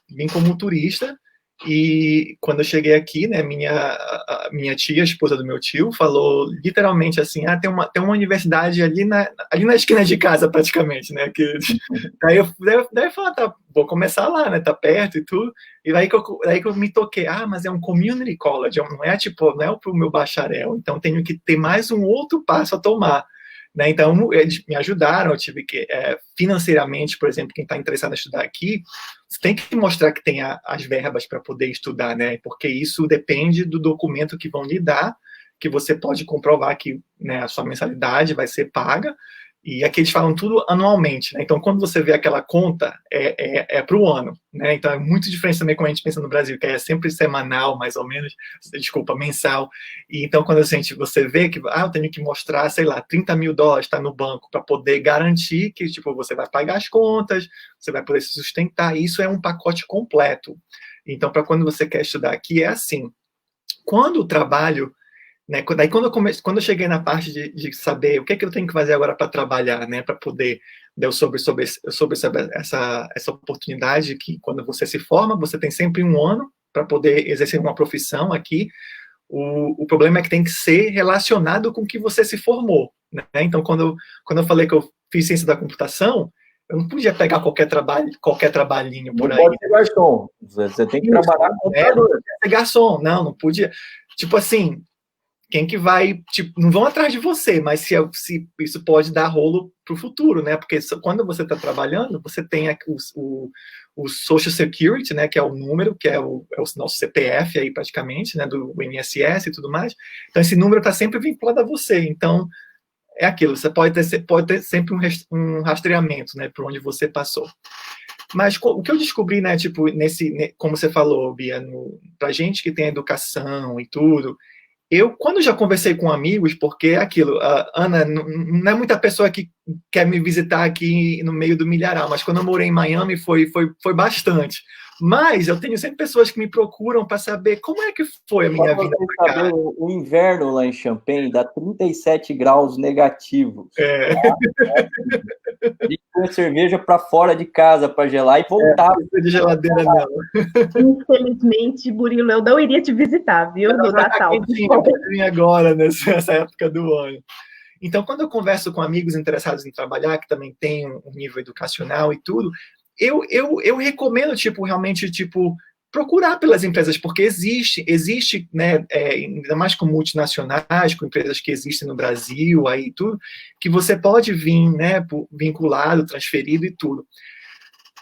E quando eu cheguei aqui, né, minha tia, a esposa do meu tio, falou literalmente assim, tem uma universidade ali na esquina de casa, praticamente, né, daí eu falei, tá, vou começar lá, né, tá perto e tudo, e daí que eu me toquei, mas é um community college, não é pro meu bacharel, então tenho que ter mais um outro passo a tomar. Né, então, eles me ajudaram, eu tive que, financeiramente, por exemplo, quem está interessado em estudar aqui, você tem que mostrar que tem as verbas para poder estudar, né, porque isso depende do documento que vão lhe dar, que você pode comprovar que, né, a sua mensalidade vai ser paga, e aqui eles falam tudo anualmente, né, então quando você vê aquela conta, para o ano, né, então é muito diferente também como a gente pensa no Brasil, que é sempre semanal, mais ou menos, mensal, e então quando você vê que, eu tenho que mostrar, sei lá, $30 mil está no banco para poder garantir que, tipo, você vai pagar as contas, você vai poder se sustentar, isso é um pacote completo. Então, para quando você quer estudar aqui, é assim, quando o trabalho, né, daí quando eu cheguei na parte de saber o que eu tenho que fazer agora para trabalhar, né, para poder, eu soube essa oportunidade que quando você se forma, você tem sempre um ano para poder exercer uma profissão aqui. O problema é que tem que ser relacionado com o que você se formou, né? Então, quando eu falei que eu fiz ciência da computação, eu não podia pegar qualquer trabalhinho por aí. Não pode ser garçom, você tem que trabalhar com computador. Não podia ser garçom, não podia. Tipo assim, quem que vai, tipo, não vão atrás de você, mas se isso pode dar rolo para o futuro, né? Porque quando você está trabalhando, você tem o Social Security, né? Que é o número, que é o nosso CPF aí praticamente, né? Do INSS e tudo mais. Então esse número está sempre vinculado a você. Então é aquilo. Você pode ter sempre um rastreamento, né? Por onde você passou. Mas o que eu descobri, né? Tipo como você falou, Bia, para gente que tem educação e tudo. Quando já conversei com amigos, porque é aquilo, Ana, não é muita pessoa que quer me visitar aqui no meio do milharal, mas quando eu morei em Miami foi bastante. Mas eu tenho sempre pessoas que me procuram para saber como é que foi a minha vida para cá. O inverno lá em Champaign dá 37 graus negativos. E com cerveja para fora de casa para gelar e voltar. De geladeira não. Infelizmente, Murilo, eu não iria te visitar, viu, no Natal. Agora, nessa época do ano. Então, quando eu converso com amigos interessados em trabalhar, que também tem um nível educacional e tudo, eu recomendo, realmente, procurar pelas empresas, porque existe, né, ainda mais com multinacionais, com empresas que existem no Brasil, aí tudo, que você pode vir, né, vinculado, transferido e tudo.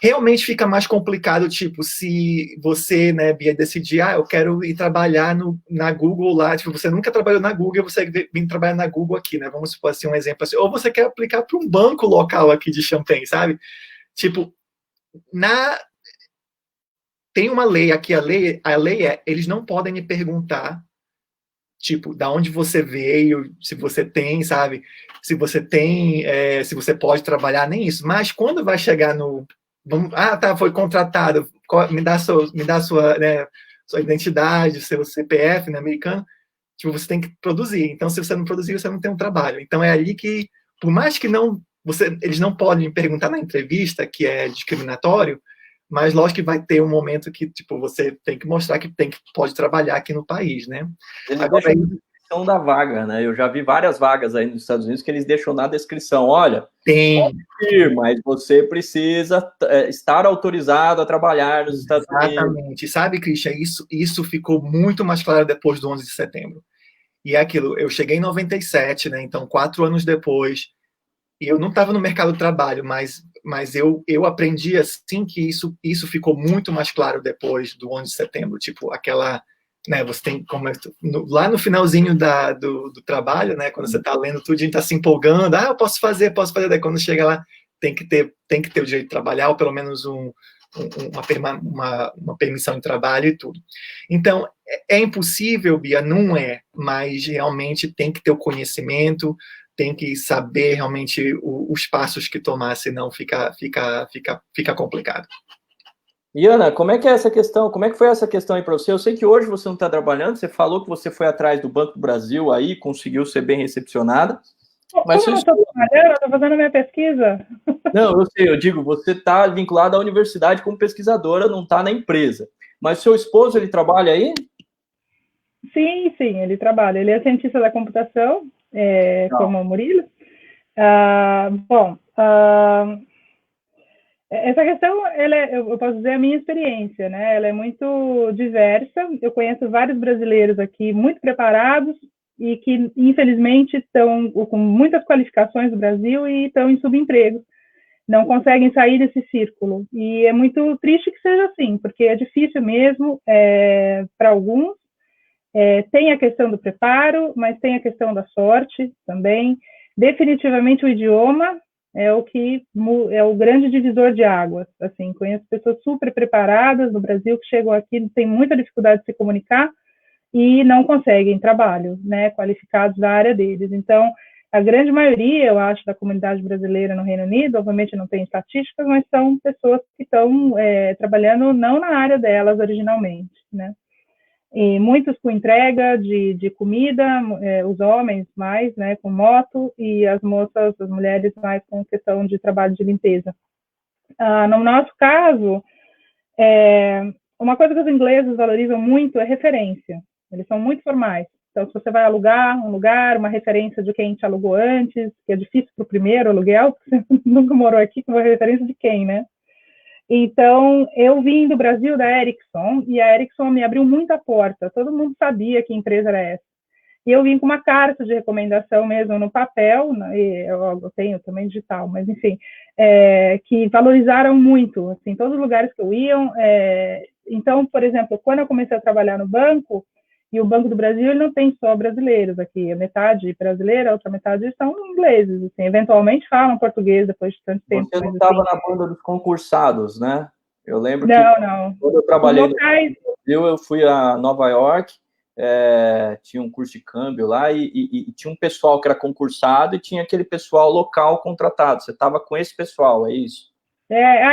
Realmente fica mais complicado, se você, né, Bia, decidir, eu quero ir trabalhar na Google lá, você nunca trabalhou na Google, você vem trabalhar na Google aqui, né, vamos supor assim, um exemplo assim, ou você quer aplicar para um banco local aqui de Champaign, sabe? Tem uma lei aqui, a lei é, eles não podem me perguntar, da onde você veio, se você tem, sabe, se você tem, se você pode trabalhar, nem isso, mas quando vai chegar foi contratado, me dá sua, né, sua identidade, seu CPF, né, americano, você tem que produzir. Então, se você não produzir, você não tem um trabalho. Então, é ali que, por mais que eles não podem me perguntar na entrevista, que é discriminatório, mas lógico que vai ter um momento que, você tem que mostrar que pode trabalhar aqui no país, né? Agora, descrição da vaga, né? Eu já vi várias vagas aí nos Estados Unidos que eles deixam na descrição, olha, pode ir, mas você precisa estar autorizado a trabalhar nos Estados Unidos. Exatamente. Sabe, Christian, isso ficou muito mais claro depois do 11 de setembro. E é aquilo, eu cheguei em 97, né? Então, 4 anos depois, e eu não estava no mercado de trabalho, mas eu aprendi, assim, que isso ficou muito mais claro depois do 11 de setembro, aquela... Né, você tem lá no finalzinho do trabalho, né, quando você está lendo tudo, a gente está se empolgando, eu posso fazer, daí quando chega lá, tem que ter o direito de trabalhar, ou pelo menos uma permissão de trabalho e tudo. Então, é impossível, Bia? Não é, mas realmente tem que ter o conhecimento, tem que saber realmente os passos que tomar, senão fica complicado. E Ana, como é que é essa questão? Como é que foi essa questão aí para você? Eu sei que hoje você não está trabalhando, você falou que você foi atrás do Banco do Brasil aí, conseguiu ser bem recepcionada. Mas como eu estou trabalhando, eu estou fazendo a minha pesquisa. Não, eu sei, eu digo, você está vinculado à universidade como pesquisadora, não está na empresa. Mas seu esposo, ele trabalha aí? Sim, ele trabalha. Ele é cientista da computação, como o Murilo. Essa questão, eu posso dizer a minha experiência, né? Ela é muito diversa. Eu conheço vários brasileiros aqui muito preparados e que, infelizmente, estão com muitas qualificações no Brasil e estão em subemprego. Não conseguem sair desse círculo. E é muito triste que seja assim, porque é difícil mesmo para alguns. Tem a questão do preparo, mas tem a questão da sorte também. Definitivamente o idioma é o grande divisor de águas. Assim, conheço pessoas super preparadas no Brasil que chegam aqui, têm muita dificuldade de se comunicar e não conseguem trabalho, né, qualificados da área deles. Então, a grande maioria, eu acho, da comunidade brasileira no Reino Unido, obviamente não tem estatísticas, mas são pessoas que estão trabalhando não na área delas originalmente, né. E muitos com entrega de comida, os homens mais, né, com moto, e as moças, as mulheres mais com questão de trabalho de limpeza. No nosso caso, uma coisa que os ingleses valorizam muito é referência. Eles são muito formais. Então, se você vai alugar um lugar, uma referência de quem te alugou antes, que é difícil para o primeiro aluguel, porque você nunca morou aqui, com uma referência de quem, né? Então, eu vim do Brasil da Ericsson, e a Ericsson me abriu muita porta. Todo mundo sabia que empresa era essa. E eu vim com uma carta de recomendação mesmo no papel, eu tenho também digital, mas enfim, que valorizaram muito, assim, todos os lugares que eu ia. Então, por exemplo, quando eu comecei a trabalhar no banco, e o Banco do Brasil ele não tem só brasileiros aqui, a metade brasileira, a outra metade são ingleses, assim, eventualmente falam português depois de tanto tempo. Você não estava na banda dos concursados, né? Eu lembro que quando eu trabalhei no Brasil, eu fui a Nova York, tinha um curso de câmbio lá e tinha um pessoal que era concursado e tinha aquele pessoal local contratado. Você estava com esse pessoal, é isso?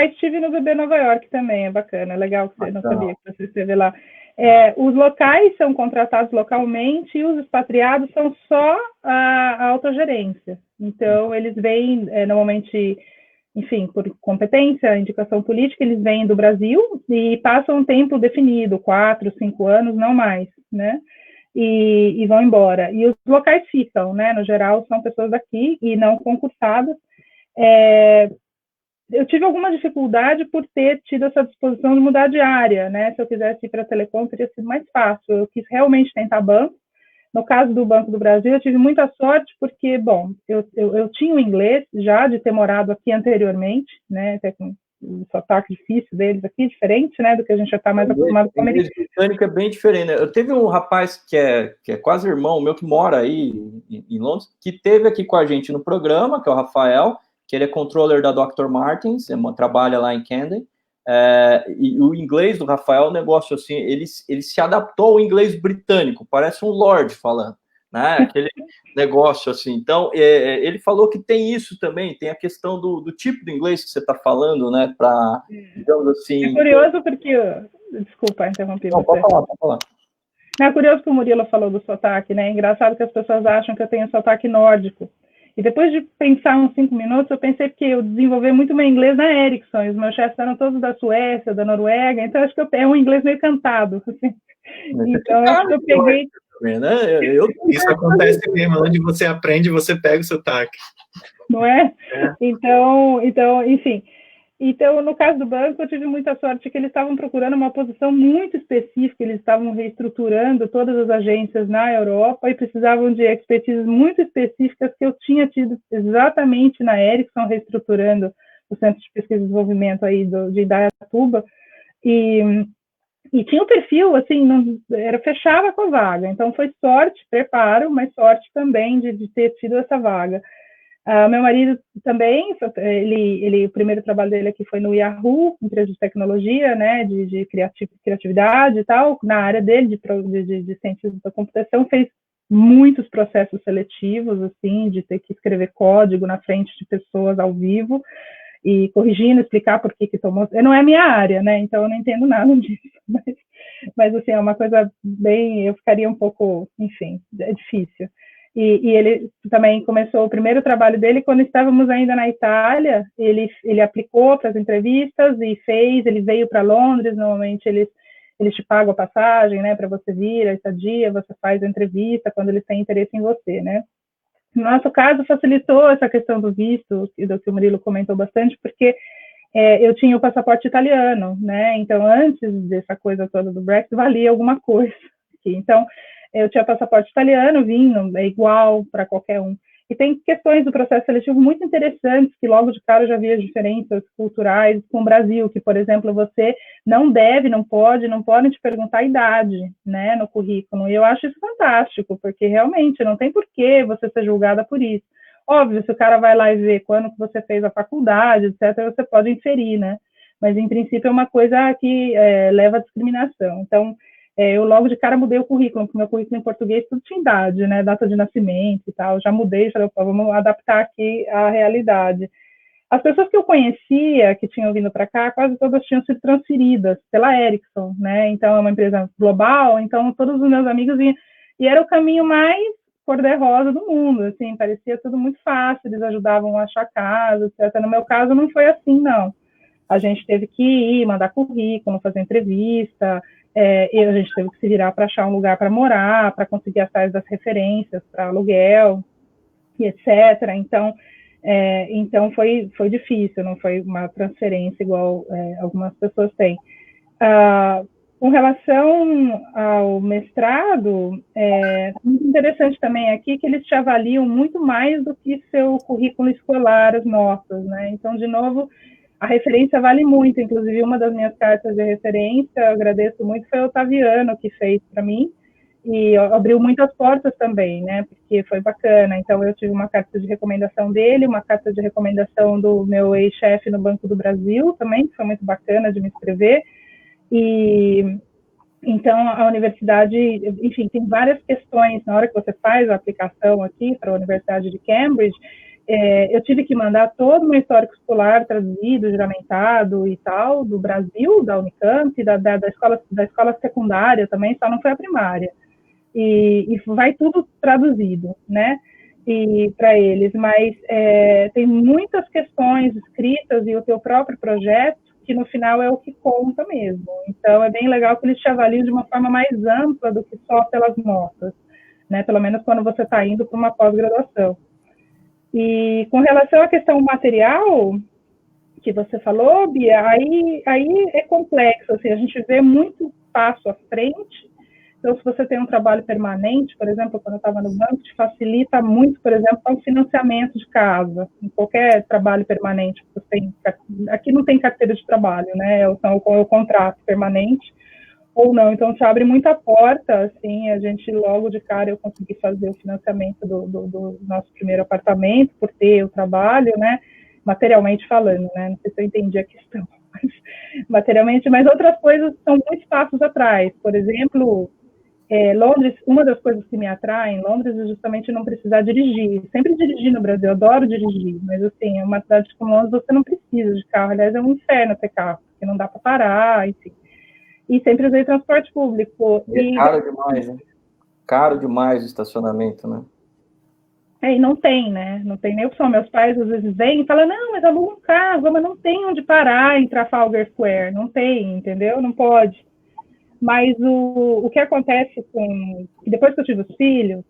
Estive no BB Nova York também, é bacana, é legal que você não sabia que você esteve lá. Os locais são contratados localmente e os expatriados são só a autogerência. Então, eles vêm, normalmente, enfim, por competência, indicação política, eles vêm do Brasil e passam um tempo definido, 4, 5 anos, não mais, né? E vão embora. E os locais ficam, né? No geral, são pessoas daqui e não concursadas. Eu tive alguma dificuldade por ter tido essa disposição de mudar de área, né? Se eu quisesse ir para a telecom, teria sido mais fácil. Eu quis realmente tentar banco. No caso do Banco do Brasil, eu tive muita sorte porque, bom, eu tinha o inglês já de ter morado aqui anteriormente, né? Até com o sotaque difícil deles aqui, diferente, né? Do que a gente já está mais acostumado com o americano. O britânico é bem diferente, né? Eu teve um rapaz que é quase irmão meu, que mora aí em Londres, que teve aqui com a gente no programa, que é o Rafael, que ele é controller da Dr. Martens, trabalha lá em Camden, e o inglês do Rafael é um negócio assim, ele se adaptou ao inglês britânico, parece um lord falando, né? Aquele negócio assim. Então, ele falou que tem isso também, tem a questão do tipo de inglês que você está falando, né? Para, digamos assim... É curioso porque... Desculpa interromper você. Pode falar. É curioso que o Murilo falou do sotaque, né? É engraçado que as pessoas acham que eu tenho sotaque nórdico. E depois de pensar uns 5 minutos, eu pensei que eu desenvolvi muito meu inglês na Ericsson, e os meus chefes eram todos da Suécia, da Noruega, então acho que é um inglês meio cantado. Assim. Então, acho que eu peguei... Isso acontece mesmo, onde você aprende, você pega o sotaque. Não é? Então, enfim... Então, no caso do banco, eu tive muita sorte que eles estavam procurando uma posição muito específica, eles estavam reestruturando todas as agências na Europa e precisavam de expertises muito específicas que eu tinha tido exatamente na Ericsson, reestruturando o Centro de Pesquisa e Desenvolvimento aí de Indaiatuba, e tinha um perfil, assim, fechava com a vaga, então foi sorte, preparo, mas sorte também de ter tido essa vaga. Meu marido também, o primeiro trabalho dele aqui foi no Yahoo, empresa de tecnologia, né, de criatividade e tal, na área dele, de ciências da computação, fez muitos processos seletivos, assim, de ter que escrever código na frente de pessoas ao vivo, e corrigindo, explicar por que tomou... Não é a minha área, né, então eu não entendo nada disso, mas assim, é uma coisa bem... Eu ficaria um pouco... Enfim, é difícil. E ele também começou o primeiro trabalho dele quando estávamos ainda na Itália. Ele aplicou para as entrevistas e ele veio para Londres. Normalmente eles te pagam a passagem, né, para você vir, a estadia, você faz a entrevista quando eles têm interesse em você, né. No nosso caso, facilitou essa questão do visto, do que o Murilo comentou bastante, porque eu tinha o passaporte italiano, né, então antes dessa coisa toda do Brexit, valia alguma coisa. Então, eu tinha passaporte italiano, vindo, é igual para qualquer um. E tem questões do processo seletivo muito interessantes, que logo de cara eu já vi as diferenças culturais com o Brasil, que, por exemplo, você não podem te perguntar a idade, né, no currículo. E eu acho isso fantástico, porque realmente não tem porquê você ser julgada por isso. Óbvio, se o cara vai lá e vê quando que você fez a faculdade, etc., você pode inferir, né? Mas, em princípio, é uma coisa que leva à discriminação. Então, eu logo de cara mudei o currículo, porque meu currículo em português tudo tinha idade, né, data de nascimento e tal, já mudei, falei, vamos adaptar aqui à realidade. As pessoas que eu conhecia, que tinham vindo para cá, quase todas tinham sido transferidas pela Ericsson, né, então é uma empresa global, então todos os meus amigos iam, e era o caminho mais cor-de-rosa do mundo, assim, parecia tudo muito fácil, eles ajudavam a achar casa, etc. No meu caso não foi assim, não. A gente teve que ir, mandar currículo, fazer entrevista, e a gente teve que se virar para achar um lugar para morar, para conseguir atrás das referências para aluguel, e etc. Então foi difícil, não foi uma transferência igual algumas pessoas têm. Com relação ao mestrado, muito interessante também aqui que eles te avaliam muito mais do que seu currículo escolar, as notas, né? Então, de novo, a referência vale muito, inclusive uma das minhas cartas de referência, eu agradeço muito, foi o Otaviano que fez para mim, e abriu muitas portas também, né, porque foi bacana. Então, eu tive uma carta de recomendação dele, uma carta de recomendação do meu ex-chefe no Banco do Brasil também, que foi muito bacana de me escrever, e então a universidade, enfim, tem várias questões. Na hora que você faz a aplicação aqui para a Universidade de Cambridge, eu tive que mandar todo o meu histórico escolar traduzido, juramentado e tal, do Brasil, da Unicamp, da escola secundária também, só não foi a primária. E vai tudo traduzido, né? E para eles, mas tem muitas questões escritas e o teu próprio projeto que no final é o que conta mesmo. Então é bem legal que eles te avaliam de uma forma mais ampla do que só pelas notas, né? Pelo menos quando você está indo para uma pós-graduação. E com relação à questão material que você falou, Bia, aí é complexo, assim, a gente vê muito passo à frente. Então, se você tem um trabalho permanente, por exemplo, quando eu estava no banco, te facilita muito, por exemplo, o financiamento de casa, em qualquer trabalho permanente. Aqui não tem carteira de trabalho, né? Então, é o contrato permanente ou não. Então, te abre muita porta, assim, a gente logo de cara eu consegui fazer o financiamento do nosso primeiro apartamento, por ter o trabalho, né? Materialmente falando, né? Não sei se eu entendi a questão, mas materialmente, mas outras coisas são muitos passos atrás. Por exemplo, Londres, uma das coisas que me atrai em Londres é justamente não precisar dirigir. Sempre dirigi no Brasil, eu adoro dirigir, mas assim, uma cidade como Londres você não precisa de carro. Aliás, é um inferno ter carro, porque não dá para parar, enfim. E sempre usei transporte público. É caro demais, né? Caro demais o estacionamento, né? E não tem, né? Não tem nem opção. Meus pais às vezes vêm e falam, não, mas aluga um carro, mas não tem onde parar em Trafalgar Square. Não tem, entendeu? Não pode. Mas o que acontece depois que eu tive os filhos,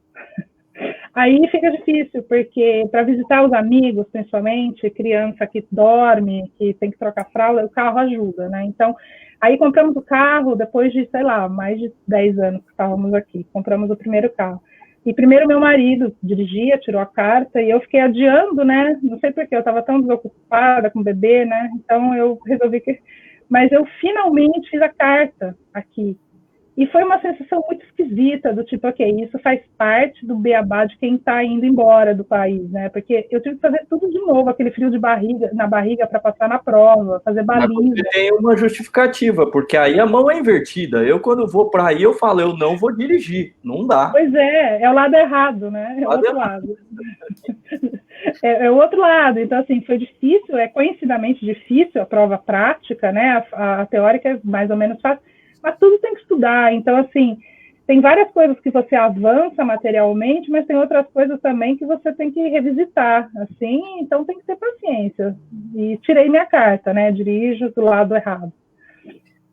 aí fica difícil, porque para visitar os amigos, principalmente, criança que dorme, que tem que trocar fralda, o carro ajuda, né? Então, aí compramos o carro depois de, sei lá, mais de 10 anos que estávamos aqui. Compramos o primeiro carro. E primeiro meu marido dirigia, tirou a carta, e eu fiquei adiando, né? Não sei porquê, eu estava tão desocupada com o bebê, né? Então, eu resolvi que... Mas eu finalmente fiz a carta aqui. E foi uma sensação muito esquisita, do tipo, ok, isso faz parte do beabá de quem está indo embora do país, né? Porque eu tive que fazer tudo de novo, aquele frio de barriga, na barriga para passar na prova, fazer Mas baliza. você tem uma justificativa, porque aí a mão é invertida. Eu, quando vou para aí, eu falo, eu não vou dirigir. Não dá. Pois é o lado errado, né? É o outro lado. É o outro lado. Então, assim, foi difícil, é conhecidamente difícil a prova prática, né? A teórica é mais ou menos fácil, mas tudo tem que estudar. Então, assim, tem várias coisas que você avança materialmente, mas tem outras coisas também que você tem que revisitar, assim, então tem que ter paciência. E tirei minha carta, né? Dirijo do lado errado.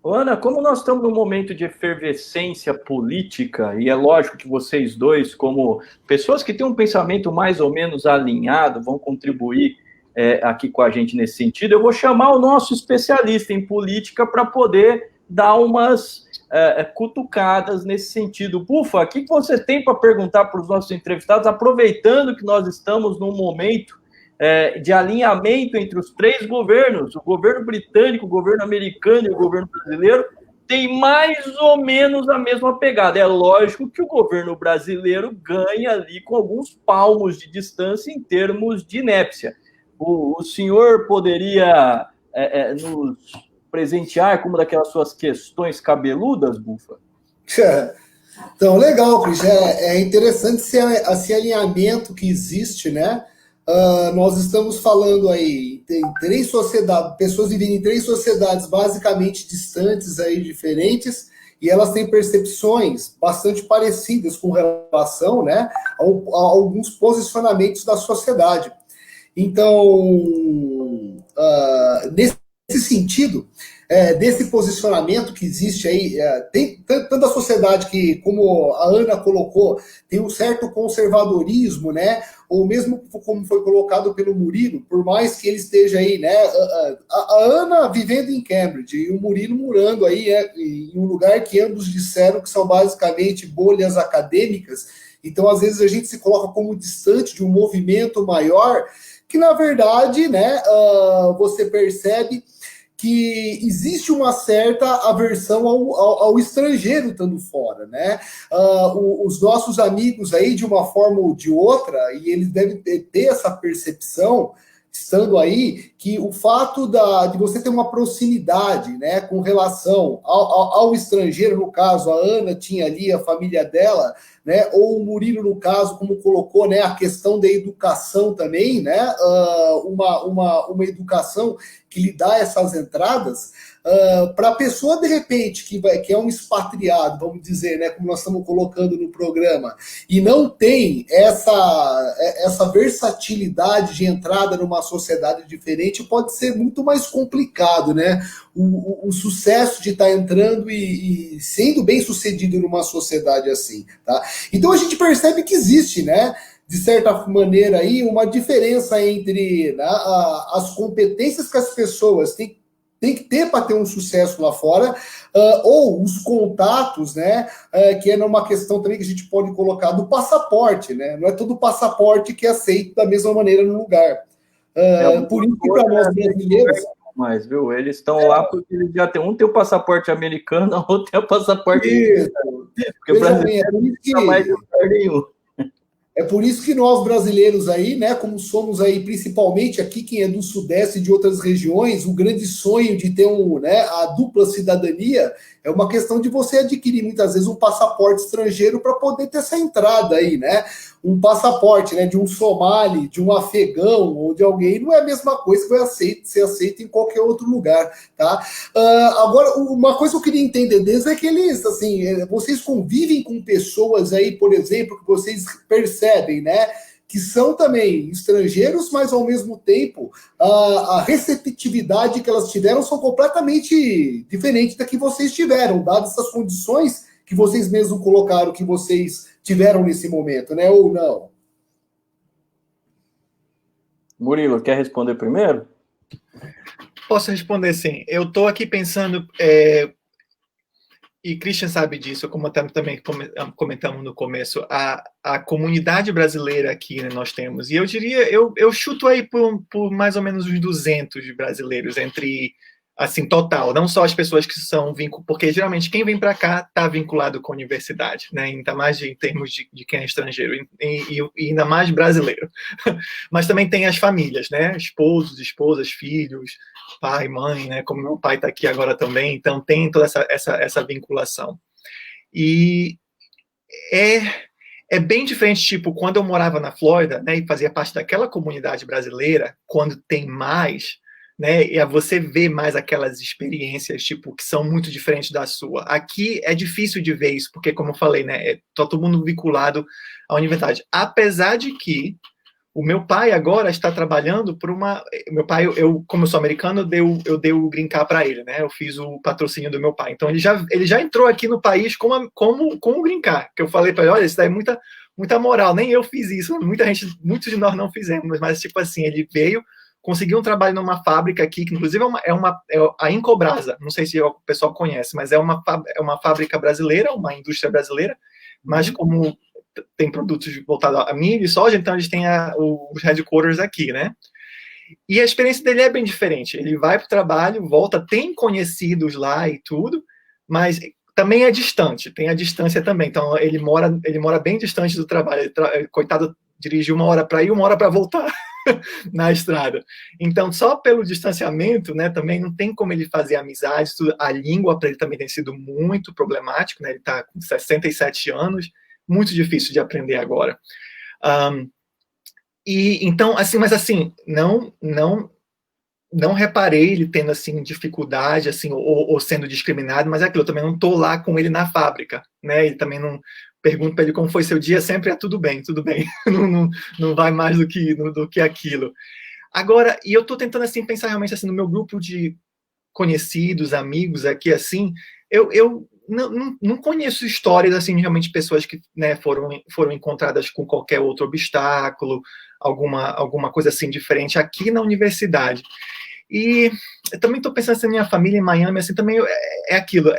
Ana, como nós estamos num momento de efervescência política, e é lógico que vocês dois, como pessoas que têm um pensamento mais ou menos alinhado, vão contribuir aqui com a gente nesse sentido, eu vou chamar o nosso especialista em política para poder dar umas cutucadas nesse sentido. Bufa, o que você tem para perguntar para os nossos entrevistados, aproveitando que nós estamos num momento de alinhamento entre os três governos, o governo britânico, o governo americano e o governo brasileiro, tem mais ou menos a mesma pegada. É lógico que o governo brasileiro ganha ali com alguns palmos de distância em termos de inépcia. O senhor poderia nos presentear com uma daquelas suas questões cabeludas, Bufa? Então, legal, Cris. É interessante esse alinhamento que existe, né? Nós estamos falando aí, tem três sociedades, pessoas vivendo em três sociedades basicamente distantes, aí, diferentes, e elas têm percepções bastante parecidas com relação, né, a alguns posicionamentos da sociedade. Então, nesse sentido, desse posicionamento que existe aí, tem tanto a sociedade que, como a Ana colocou, tem um certo conservadorismo, né? Ou mesmo como foi colocado pelo Murilo, por mais que ele esteja aí, né? A Ana vivendo em Cambridge e o Murilo morando aí em um lugar que ambos disseram que são basicamente bolhas acadêmicas. Então, às vezes, a gente se coloca como distante de um movimento maior, que, na verdade, né, você percebe que existe uma certa aversão ao estrangeiro estando fora, né? Os nossos amigos aí, de uma forma ou de outra, e eles devem ter essa percepção, estando aí, que o fato de você ter uma proximidade, né, com relação ao estrangeiro, no caso, a Ana tinha ali a família dela, né, ou o Murilo, no caso, como colocou, né, a questão da educação também, né, uma educação que lhe dá essas entradas, para a pessoa, de repente, que é um expatriado, vamos dizer, né, como nós estamos colocando no programa, e não tem essa versatilidade de entrada numa sociedade diferente, pode ser muito mais complicado, né? O sucesso de estar entrando e sendo bem sucedido numa sociedade assim, tá? Então a gente percebe que existe, né, de certa maneira aí, uma diferença entre, né, as competências que as pessoas têm que ter para ter um sucesso lá fora, ou os contatos, né, que é uma questão também que a gente pode colocar do passaporte, né? Não é todo passaporte que é aceito da mesma maneira no lugar. Por isso que para nós brasileiros... Mas, viu, eles estão lá porque eles já tem o passaporte americano, a outro tem o passaporte americano. Porque o brasileiro não precisa mais de lugar nenhum. É por isso que nós brasileiros aí, né, como somos aí principalmente aqui, quem é do Sudeste e de outras regiões, o grande sonho de ter a dupla cidadania é uma questão de você adquirir muitas vezes um passaporte estrangeiro para poder ter essa entrada aí, né? Um passaporte, né, de um somali, de um afegão ou de alguém, não é a mesma coisa que vai ser aceito em qualquer outro lugar, tá? Agora, uma coisa que eu queria entender deles é que eles, assim, vocês convivem com pessoas aí, por exemplo, que vocês percebem, né, que são também estrangeiros, mas ao mesmo tempo a receptividade que elas tiveram são completamente diferentes da que vocês tiveram, dadas essas condições que vocês mesmos colocaram que vocês tiveram nesse momento, né? Ou não? Murilo, quer responder primeiro? Posso responder, sim. Eu estou aqui pensando, e Christian sabe disso, como também comentamos no começo, a comunidade brasileira aqui, né, nós temos, e eu diria, eu chuto aí por mais ou menos uns 200 brasileiros, entre assim, total, não só as pessoas que são vinculadas, porque geralmente quem vem para cá está vinculado com a universidade, né, ainda mais em termos de quem é estrangeiro, e ainda mais brasileiro. Mas também tem as famílias, né, esposos, esposas, filhos, pai, mãe, né, como meu pai está aqui agora também, então tem toda essa vinculação. E é bem diferente, tipo, quando eu morava na Flórida, né, e fazia parte daquela comunidade brasileira, quando tem mais, né, e você vê mais aquelas experiências, tipo, que são muito diferentes da sua. Aqui é difícil de ver isso, porque, como eu falei, né, tá todo mundo vinculado à universidade. Apesar de que o meu pai agora está trabalhando por uma... Meu pai, como eu sou americano, eu dei o green card para ele, né? Eu fiz o patrocínio do meu pai. Então, ele já entrou aqui no país com o green card, que eu falei para ele, olha, isso daí é muita moral, nem eu fiz isso, muitos de nós não fizemos, mas, tipo assim, ele veio, conseguiu um trabalho numa fábrica aqui, que inclusive é a Incobrasa, não sei se o pessoal conhece, mas é uma fábrica brasileira, uma indústria brasileira, mas como tem produtos voltados a milho e soja, então eles têm os headquarters aqui, né? E a experiência dele é bem diferente. Ele vai para o trabalho, volta, tem conhecidos lá e tudo, mas também é distante, tem a distância também. Então ele mora bem distante do trabalho. Coitado, dirige 1 hora para ir, 1 hora para voltar na estrada. Então, só pelo distanciamento, né, também não tem como ele fazer amizades. A língua para ele também tem sido muito problemático, né? Ele está com 67 anos, muito difícil de aprender agora. E então, assim, mas assim, não reparei ele tendo assim dificuldade, assim, ou sendo discriminado, mas é aquilo, eu também não estou lá com ele na fábrica, né? Ele também não pergunto para ele como foi seu dia, sempre é tudo bem, não vai mais do que aquilo. Agora, e eu estou tentando assim pensar realmente assim no meu grupo de conhecidos, amigos aqui, assim, eu não conheço histórias assim de realmente pessoas que, né, foram encontradas com qualquer outro obstáculo, alguma coisa assim diferente aqui na universidade. E eu também estou pensando assim, na minha família em Miami, assim, também é aquilo,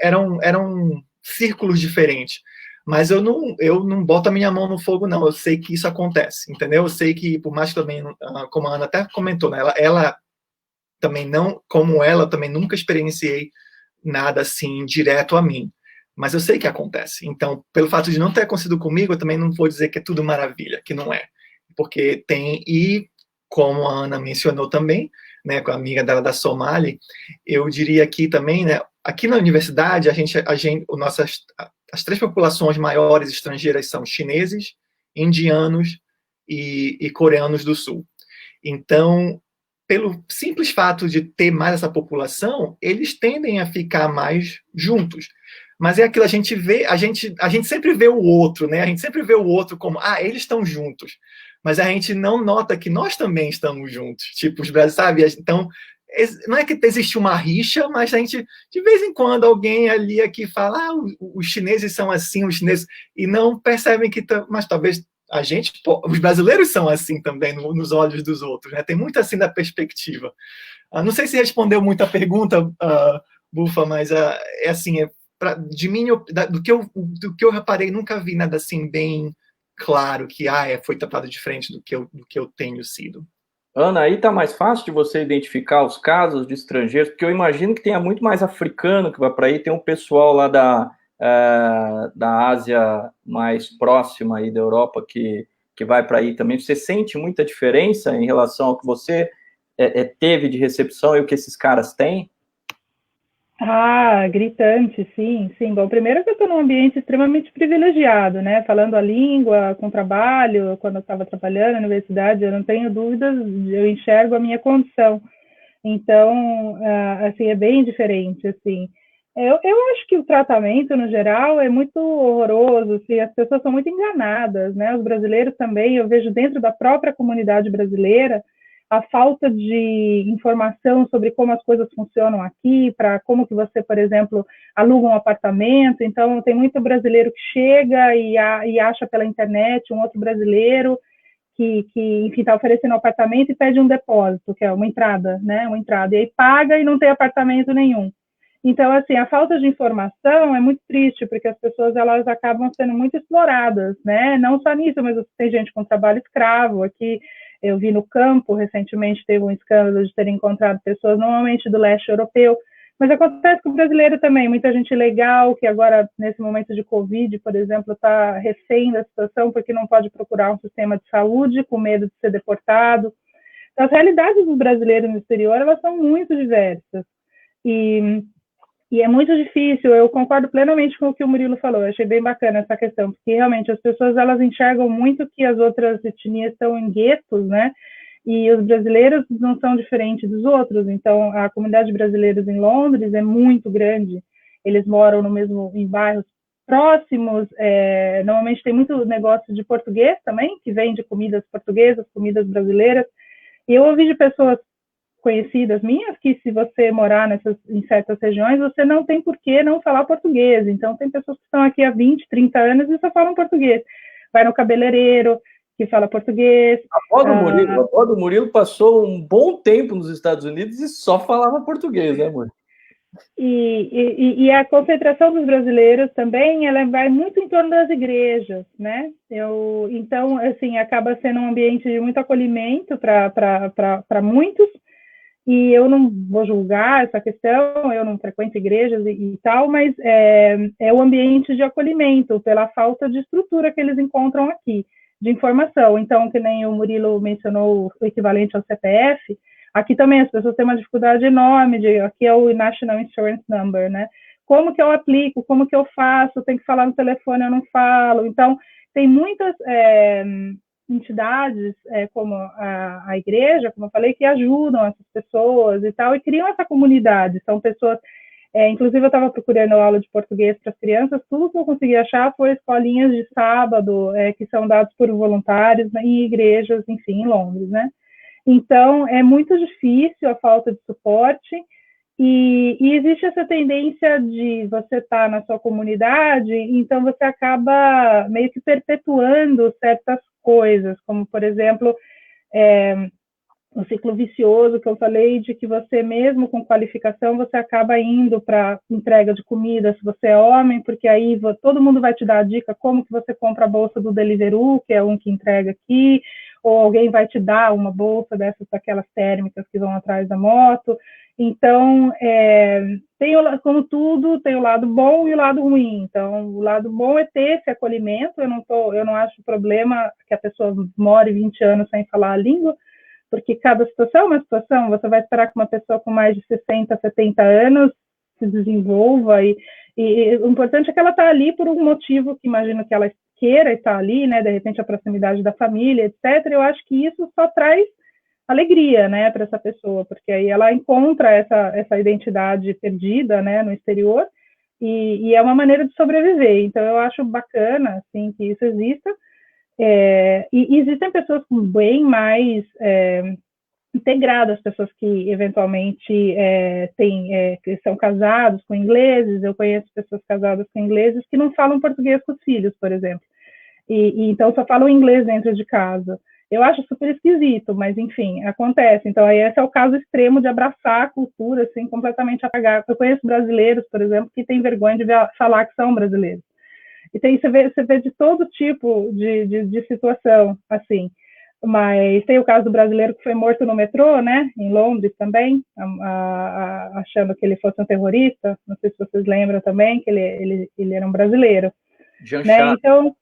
eram círculos diferentes. Mas eu não boto a minha mão no fogo, não. Eu sei que isso acontece, entendeu? Eu sei que, por mais que também, como a Ana até comentou, né, ela também não, como ela, também nunca experienciei nada assim direto a mim. Mas eu sei que acontece. Então, pelo fato de não ter acontecido comigo, eu também não vou dizer que é tudo maravilha, que não é. Porque tem, e como a Ana mencionou também, né, com a amiga dela da Somália, eu diria aqui também, né, aqui na universidade, as 3 populações maiores estrangeiras são chineses, indianos e coreanos do sul. Então, pelo simples fato de ter mais essa população, eles tendem a ficar mais juntos. Mas é aquilo, a gente sempre vê o outro, né? A gente sempre vê o outro como, eles estão juntos. Mas a gente não nota que nós também estamos juntos. Tipo, os brasileiros, sabe? Então, não é que existe uma rixa, mas a gente, de vez em quando, alguém ali aqui fala, os chineses são assim, os chineses, e não percebem que, mas talvez os brasileiros são assim também nos olhos dos outros, né? Tem muito assim da perspectiva. Não sei se respondeu muito a pergunta, Bufa, mas é assim, de mim, do que eu reparei, nunca vi nada assim bem claro que foi tratado diferente do que eu tenho sido. Ana, aí tá mais fácil de você identificar os casos de estrangeiros, porque eu imagino que tenha muito mais africano que vai para aí, tem um pessoal lá da Ásia mais próxima aí da Europa que vai para aí também. Você sente muita diferença em relação ao que você teve de recepção e o que esses caras têm? Gritante, sim. Bom, primeiro que eu estou num ambiente extremamente privilegiado, né? Falando a língua, com trabalho, quando eu estava trabalhando na universidade, eu não tenho dúvidas, eu enxergo a minha condição. Então, assim, é bem diferente, assim. Eu acho que o tratamento, no geral, é muito horroroso, assim, as pessoas são muito enganadas, né? Os brasileiros também, eu vejo dentro da própria comunidade brasileira, a falta de informação sobre como as coisas funcionam aqui, para como que você, por exemplo, aluga um apartamento. Então, tem muito brasileiro que chega e acha pela internet um outro brasileiro que enfim, está oferecendo um apartamento e pede um depósito, que é uma entrada, né? Uma entrada. E aí paga e não tem apartamento nenhum. Então, assim, a falta de informação é muito triste, porque as pessoas, elas acabam sendo muito exploradas, né? Não só nisso, mas tem gente com trabalho escravo aqui. Eu vi no campo, recentemente teve um escândalo de ter encontrado pessoas normalmente do leste europeu, mas acontece com o brasileiro também, muita gente legal, que agora, nesse momento de Covid, por exemplo, está refém da situação, porque não pode procurar um sistema de saúde, com medo de ser deportado. Então, as realidades dos brasileiros no exterior, elas são muito diversas. E é muito difícil, eu concordo plenamente com o que o Murilo falou, eu achei bem bacana essa questão, porque realmente as pessoas, elas enxergam muito que as outras etnias estão em guetos, né, e os brasileiros não são diferentes dos outros, então a comunidade de brasileiros em Londres é muito grande, eles moram em bairros próximos, normalmente tem muito negócio de português também, que vende comidas portuguesas, comidas brasileiras, e eu ouvi de pessoas conhecidas minhas, que se você morar em certas regiões, você não tem por que não falar português. Então, tem pessoas que estão aqui há 20, 30 anos e só falam português. Vai no cabeleireiro, que fala português. A avó do Murilo passou um bom tempo nos Estados Unidos e só falava português, né, amor? E a concentração dos brasileiros também, ela vai muito em torno das igrejas, né? Então, assim, acaba sendo um ambiente de muito acolhimento para muitos, e eu não vou julgar essa questão, eu não frequento igrejas e tal, mas é o ambiente de acolhimento, pela falta de estrutura que eles encontram aqui, de informação. Então, que nem o Murilo mencionou o equivalente ao CPF, aqui também as pessoas têm uma dificuldade enorme, aqui é o National Insurance Number, né? Como que eu aplico, como que eu faço, tem que falar no telefone, eu não falo. Então, tem muitas entidades, como a igreja, como eu falei, que ajudam essas pessoas e tal, e criam essa comunidade. São pessoas, inclusive eu estava procurando aula de português para as crianças, tudo que eu consegui achar foi escolinhas de sábado, que são dadas por voluntários, né, em igrejas, enfim, em Londres, né? Então, é muito difícil a falta de suporte, e existe essa tendência de você estar na sua comunidade, então você acaba meio que perpetuando certas coisas, como, por exemplo, o ciclo vicioso que eu falei, de que você mesmo com qualificação, você acaba indo para entrega de comida, se você é homem, porque aí todo mundo vai te dar a dica como que você compra a bolsa do Deliveroo, que é um que entrega aqui, ou alguém vai te dar uma bolsa dessas, daquelas térmicas que vão atrás da moto. Então, como tudo, tem o lado bom e o lado ruim. Então, o lado bom é ter esse acolhimento, eu não acho problema que a pessoa more 20 anos sem falar a língua, porque cada situação é uma situação, você vai esperar que uma pessoa com mais de 60, 70 anos se desenvolva, e o importante é que ela está ali por um motivo que imagino que ela queira estar ali, né, de repente a proximidade da família, etc. Eu acho que isso só traz alegria, né, para essa pessoa, porque aí ela encontra essa identidade perdida, né, no exterior, e é uma maneira de sobreviver. Então eu acho bacana, assim, que isso exista. E existem pessoas bem mais integradas, pessoas que eventualmente que são casados com ingleses. Eu conheço pessoas casadas com ingleses que não falam português com os filhos, por exemplo, e então só falam inglês dentro de casa. Eu acho super esquisito, mas enfim, acontece. Então aí esse é o caso extremo de abraçar a cultura, assim, completamente apagar. Eu conheço brasileiros, por exemplo, que têm vergonha de falar que são brasileiros. E você vê de todo tipo de situação, assim. Mas tem o caso do brasileiro que foi morto no metrô, né, em Londres também, achando que ele fosse um terrorista. Não sei se vocês lembram também, que ele era um brasileiro. Né? Então,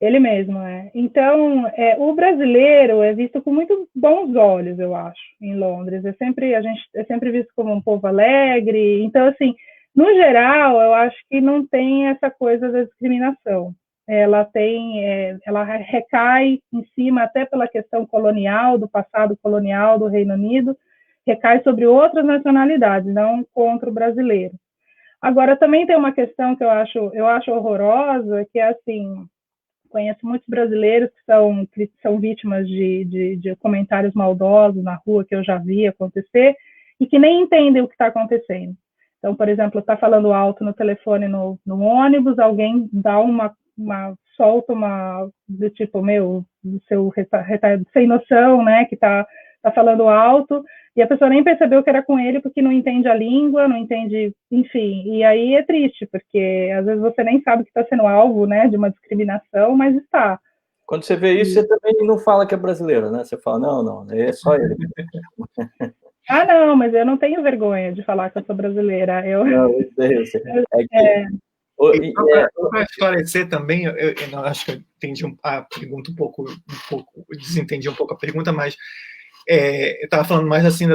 ele mesmo, Então, o brasileiro é visto com muito bons olhos, eu acho, em Londres. A gente é sempre visto como um povo alegre. Então, assim, no geral, eu acho que não tem essa coisa da discriminação. Ela recai em cima, até pela questão colonial, do passado colonial do Reino Unido, recai sobre outras nacionalidades, não contra o brasileiro. Agora, também tem uma questão que eu acho horrorosa, que é assim, conheço muitos brasileiros que são vítimas de comentários maldosos na rua, que eu já vi acontecer, e que nem entendem o que está acontecendo. Então, por exemplo, está falando alto no telefone no ônibus, alguém dá solta do tipo, seu retardo sem noção, né, que tá falando alto, e a pessoa nem percebeu que era com ele, porque não entende a língua, não entende, enfim, e aí é triste, porque às vezes você nem sabe que está sendo alvo, né, de uma discriminação, mas está. Quando você vê isso, você também não fala que é brasileiro, né? Você fala, não, é só ele. Ah, não, mas eu não tenho vergonha de falar que eu sou brasileira. Não, eu sei. Para esclarecer também, eu não, acho que eu entendi a pergunta um pouco, desentendi um pouco a pergunta, mas eu estava falando mais assim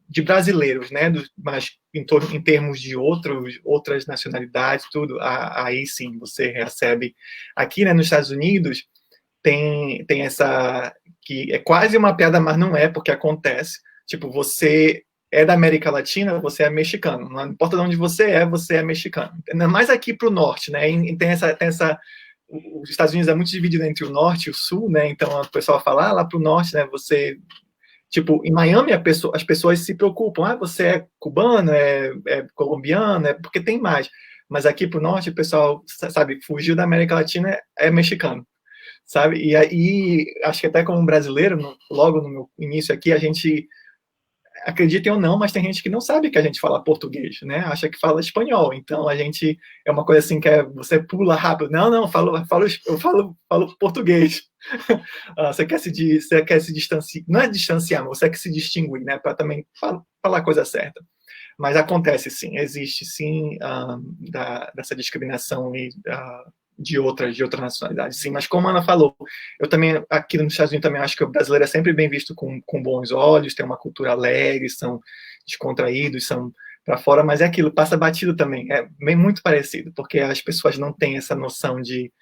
de brasileiros, né? Mas em termos de outras nacionalidades, tudo, aí sim você recebe. Aqui, né, nos Estados Unidos, tem essa que é quase uma piada, mas não é, porque acontece. Tipo, você é da América Latina, você é mexicano. Não importa de onde você é mexicano. Ainda mais aqui para o norte, né? Tem essa os Estados Unidos é muito dividido entre o norte e o sul, né? Então o pessoal fala, lá para o norte, né? Você, tipo, em Miami as pessoas se preocupam, você é cubano, é colombiano, porque tem mais. Mas aqui para o norte o pessoal, sabe, fugiu da América Latina, é mexicano, sabe? E aí acho que até como brasileiro, logo no meu início aqui, a gente, acreditem ou não, mas tem gente que não sabe que a gente fala português, né? Acha que fala espanhol. Então a gente é uma coisa assim que você pula rápido. Não, eu falo português. Você quer se distanciar, não é distanciar, mas você quer se distinguir, né? Para também falar a coisa certa. Mas acontece sim, existe sim dessa discriminação de outras nacionalidades, sim. Mas como a Ana falou, eu também, aqui nos Estados Unidos, também acho que o brasileiro é sempre bem visto com bons olhos, tem uma cultura alegre, são descontraídos, são para fora, mas é aquilo, passa batido também, é bem muito parecido, porque as pessoas não têm essa noção de,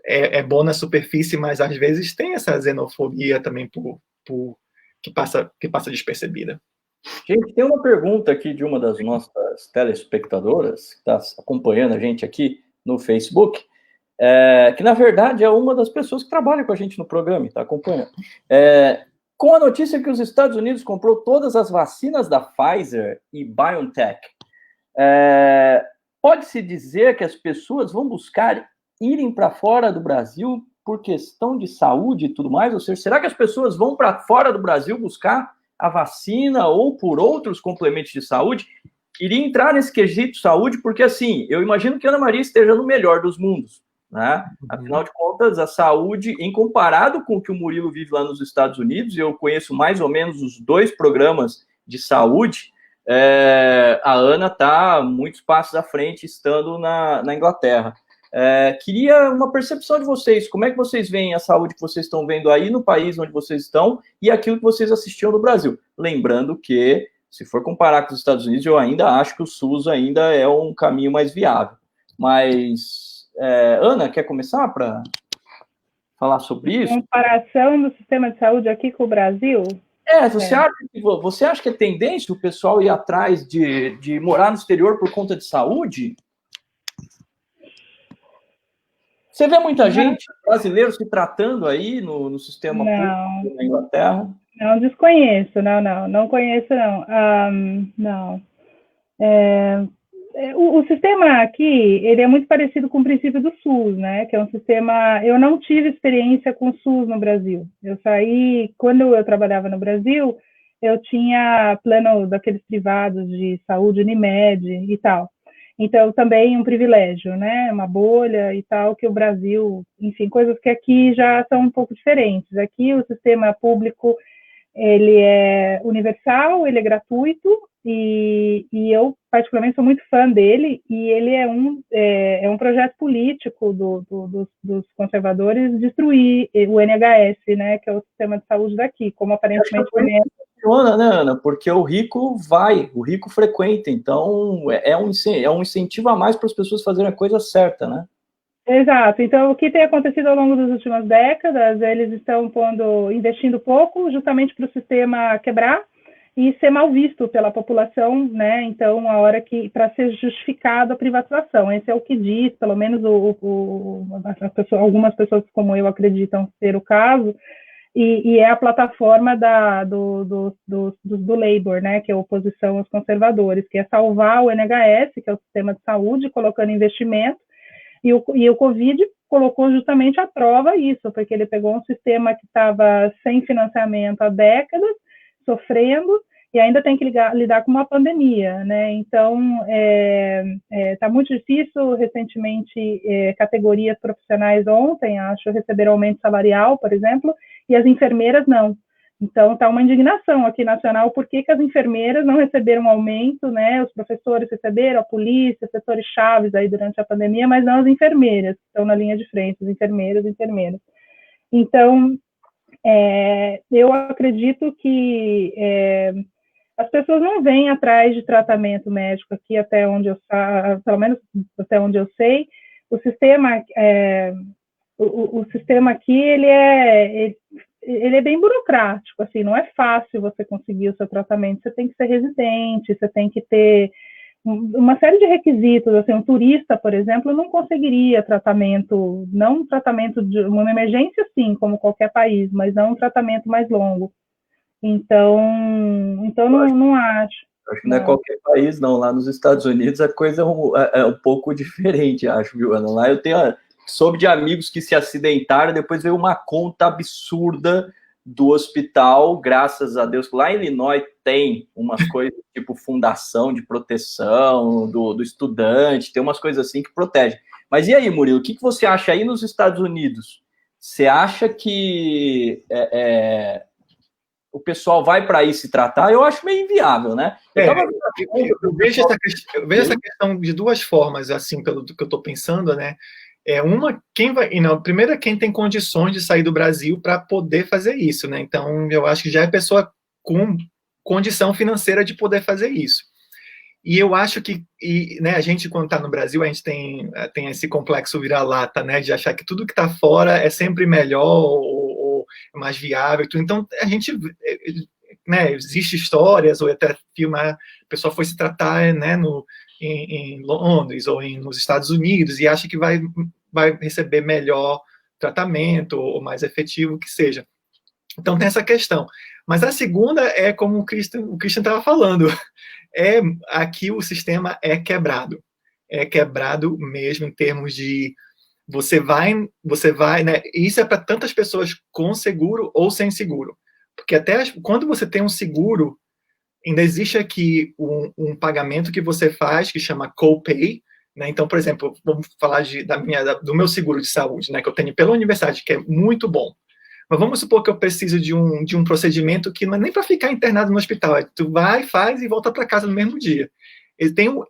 é bom na superfície, mas às vezes tem essa xenofobia também que passa despercebida. Gente, tem uma pergunta aqui de uma das nossas telespectadoras, que está acompanhando a gente aqui no Facebook, que na verdade é uma das pessoas que trabalha com a gente no programa, está acompanhando. Com a notícia que os Estados Unidos comprou todas as vacinas da Pfizer e BioNTech, pode-se dizer que as pessoas vão buscar irem para fora do Brasil por questão de saúde e tudo mais? Ou seja, será que as pessoas vão para fora do Brasil buscar a vacina ou por outros complementos de saúde? Queria entrar nesse quesito de saúde, porque assim, eu imagino que a Ana Maria esteja no melhor dos mundos, né? Afinal de contas, a saúde, em comparado com o que o Murilo vive lá nos Estados Unidos, eu conheço mais ou menos os 2 programas de saúde, a Ana está muitos passos à frente, estando na Inglaterra. Queria uma percepção de vocês, como é que vocês veem a saúde que vocês estão vendo aí no país onde vocês estão e aquilo que vocês assistiam no Brasil. Lembrando que, se for comparar com os Estados Unidos, eu ainda acho que o SUS ainda é um caminho mais viável. Mas, Ana, quer começar para falar sobre isso? Comparação do sistema de saúde aqui com o Brasil? Você acha que é tendência o pessoal ir atrás de morar no exterior por conta de saúde? Você vê muita gente, brasileiro, se tratando aí no sistema público na Inglaterra? Não, desconheço, não conheço, não. O sistema aqui, ele é muito parecido com o princípio do SUS, né, que é um sistema, eu não tive experiência com o SUS no Brasil, eu saí, quando eu trabalhava no Brasil, eu tinha plano daqueles privados de saúde, Unimed e tal, então também um privilégio, né, uma bolha e tal, que o Brasil, enfim, coisas que aqui já são um pouco diferentes. Aqui o sistema público, ele é universal, ele é gratuito, e eu particularmente sou muito fã dele, e ele é um projeto político dos conservadores destruir o NHS, né, que é o sistema de saúde daqui, como aparentemente funciona, né, Ana? Porque o rico frequenta, então é um incentivo a mais para as pessoas fazerem a coisa certa, né? Exato. Então, o que tem acontecido ao longo das últimas décadas, eles estão investindo pouco, justamente para o sistema quebrar e ser mal visto pela população, né? Então, a hora que, para ser justificada a privatização, esse é o que diz, pelo menos algumas pessoas como eu acreditam ser o caso, e é a plataforma do Labour, né? Que é a oposição aos conservadores, que é salvar o NHS, que é o sistema de saúde, colocando investimento. E o Covid colocou justamente à prova isso, porque ele pegou um sistema que estava sem financiamento há décadas, sofrendo, e ainda tem que lidar com uma pandemia, né? Então, está muito difícil. Recentemente, categorias profissionais ontem, acho, receberam aumento salarial, por exemplo, e as enfermeiras não. Então, está uma indignação aqui nacional, por que as enfermeiras não receberam aumento, né? Os professores receberam, a polícia, setores chaves aí durante a pandemia, mas não as enfermeiras, que estão na linha de frente, os enfermeiros. Então, eu acredito que as pessoas não vêm atrás de tratamento médico aqui, pelo menos até onde eu sei. O sistema, o sistema aqui, ele é bem burocrático, assim, não é fácil você conseguir o seu tratamento. Você tem que ser residente, você tem que ter uma série de requisitos. Assim, um turista, por exemplo, não conseguiria tratamento, não um tratamento de uma emergência, sim, como qualquer país, mas não um tratamento mais longo. Então não acho. Acho que não é qualquer país, não. Lá nos Estados Unidos a coisa é um pouco diferente, acho, viu, Ana? Lá eu soube de amigos que se acidentaram, depois veio uma conta absurda do hospital, graças a Deus. Lá em Illinois tem umas coisas tipo fundação de proteção do estudante, tem umas coisas assim que protegem. Mas e aí, Murilo, o que você acha aí nos Estados Unidos? Você acha que o pessoal vai para aí se tratar? Eu acho meio inviável, né? Eu vejo essa questão de duas formas, assim, pelo que eu estou pensando, né? Primeiro, quem tem condições de sair do Brasil para poder fazer isso, né? Então, eu acho que já é pessoa com condição financeira de poder fazer isso. E eu acho que, né, a gente, quando está no Brasil, a gente tem esse complexo vira-lata, né? De achar que tudo que está fora é sempre melhor ou mais viável. Então, a gente, né, existe histórias, ou até filmar, a pessoa foi se tratar, né, em Londres ou nos Estados Unidos e acha que vai receber melhor tratamento ou mais efetivo que seja. Então tem essa questão. Mas a segunda é como o Christian estava falando, aqui o sistema é quebrado mesmo em termos de você vai, né? E isso é para tantas pessoas com seguro ou sem seguro, porque até quando você tem um seguro, ainda existe aqui um pagamento que você faz, que chama copay, né? Então, por exemplo, vamos falar do meu seguro de saúde, né, que eu tenho pela universidade, que é muito bom. Mas vamos supor que eu preciso de um procedimento que não é nem para ficar internado no hospital, tu vai, faz e volta para casa no mesmo dia.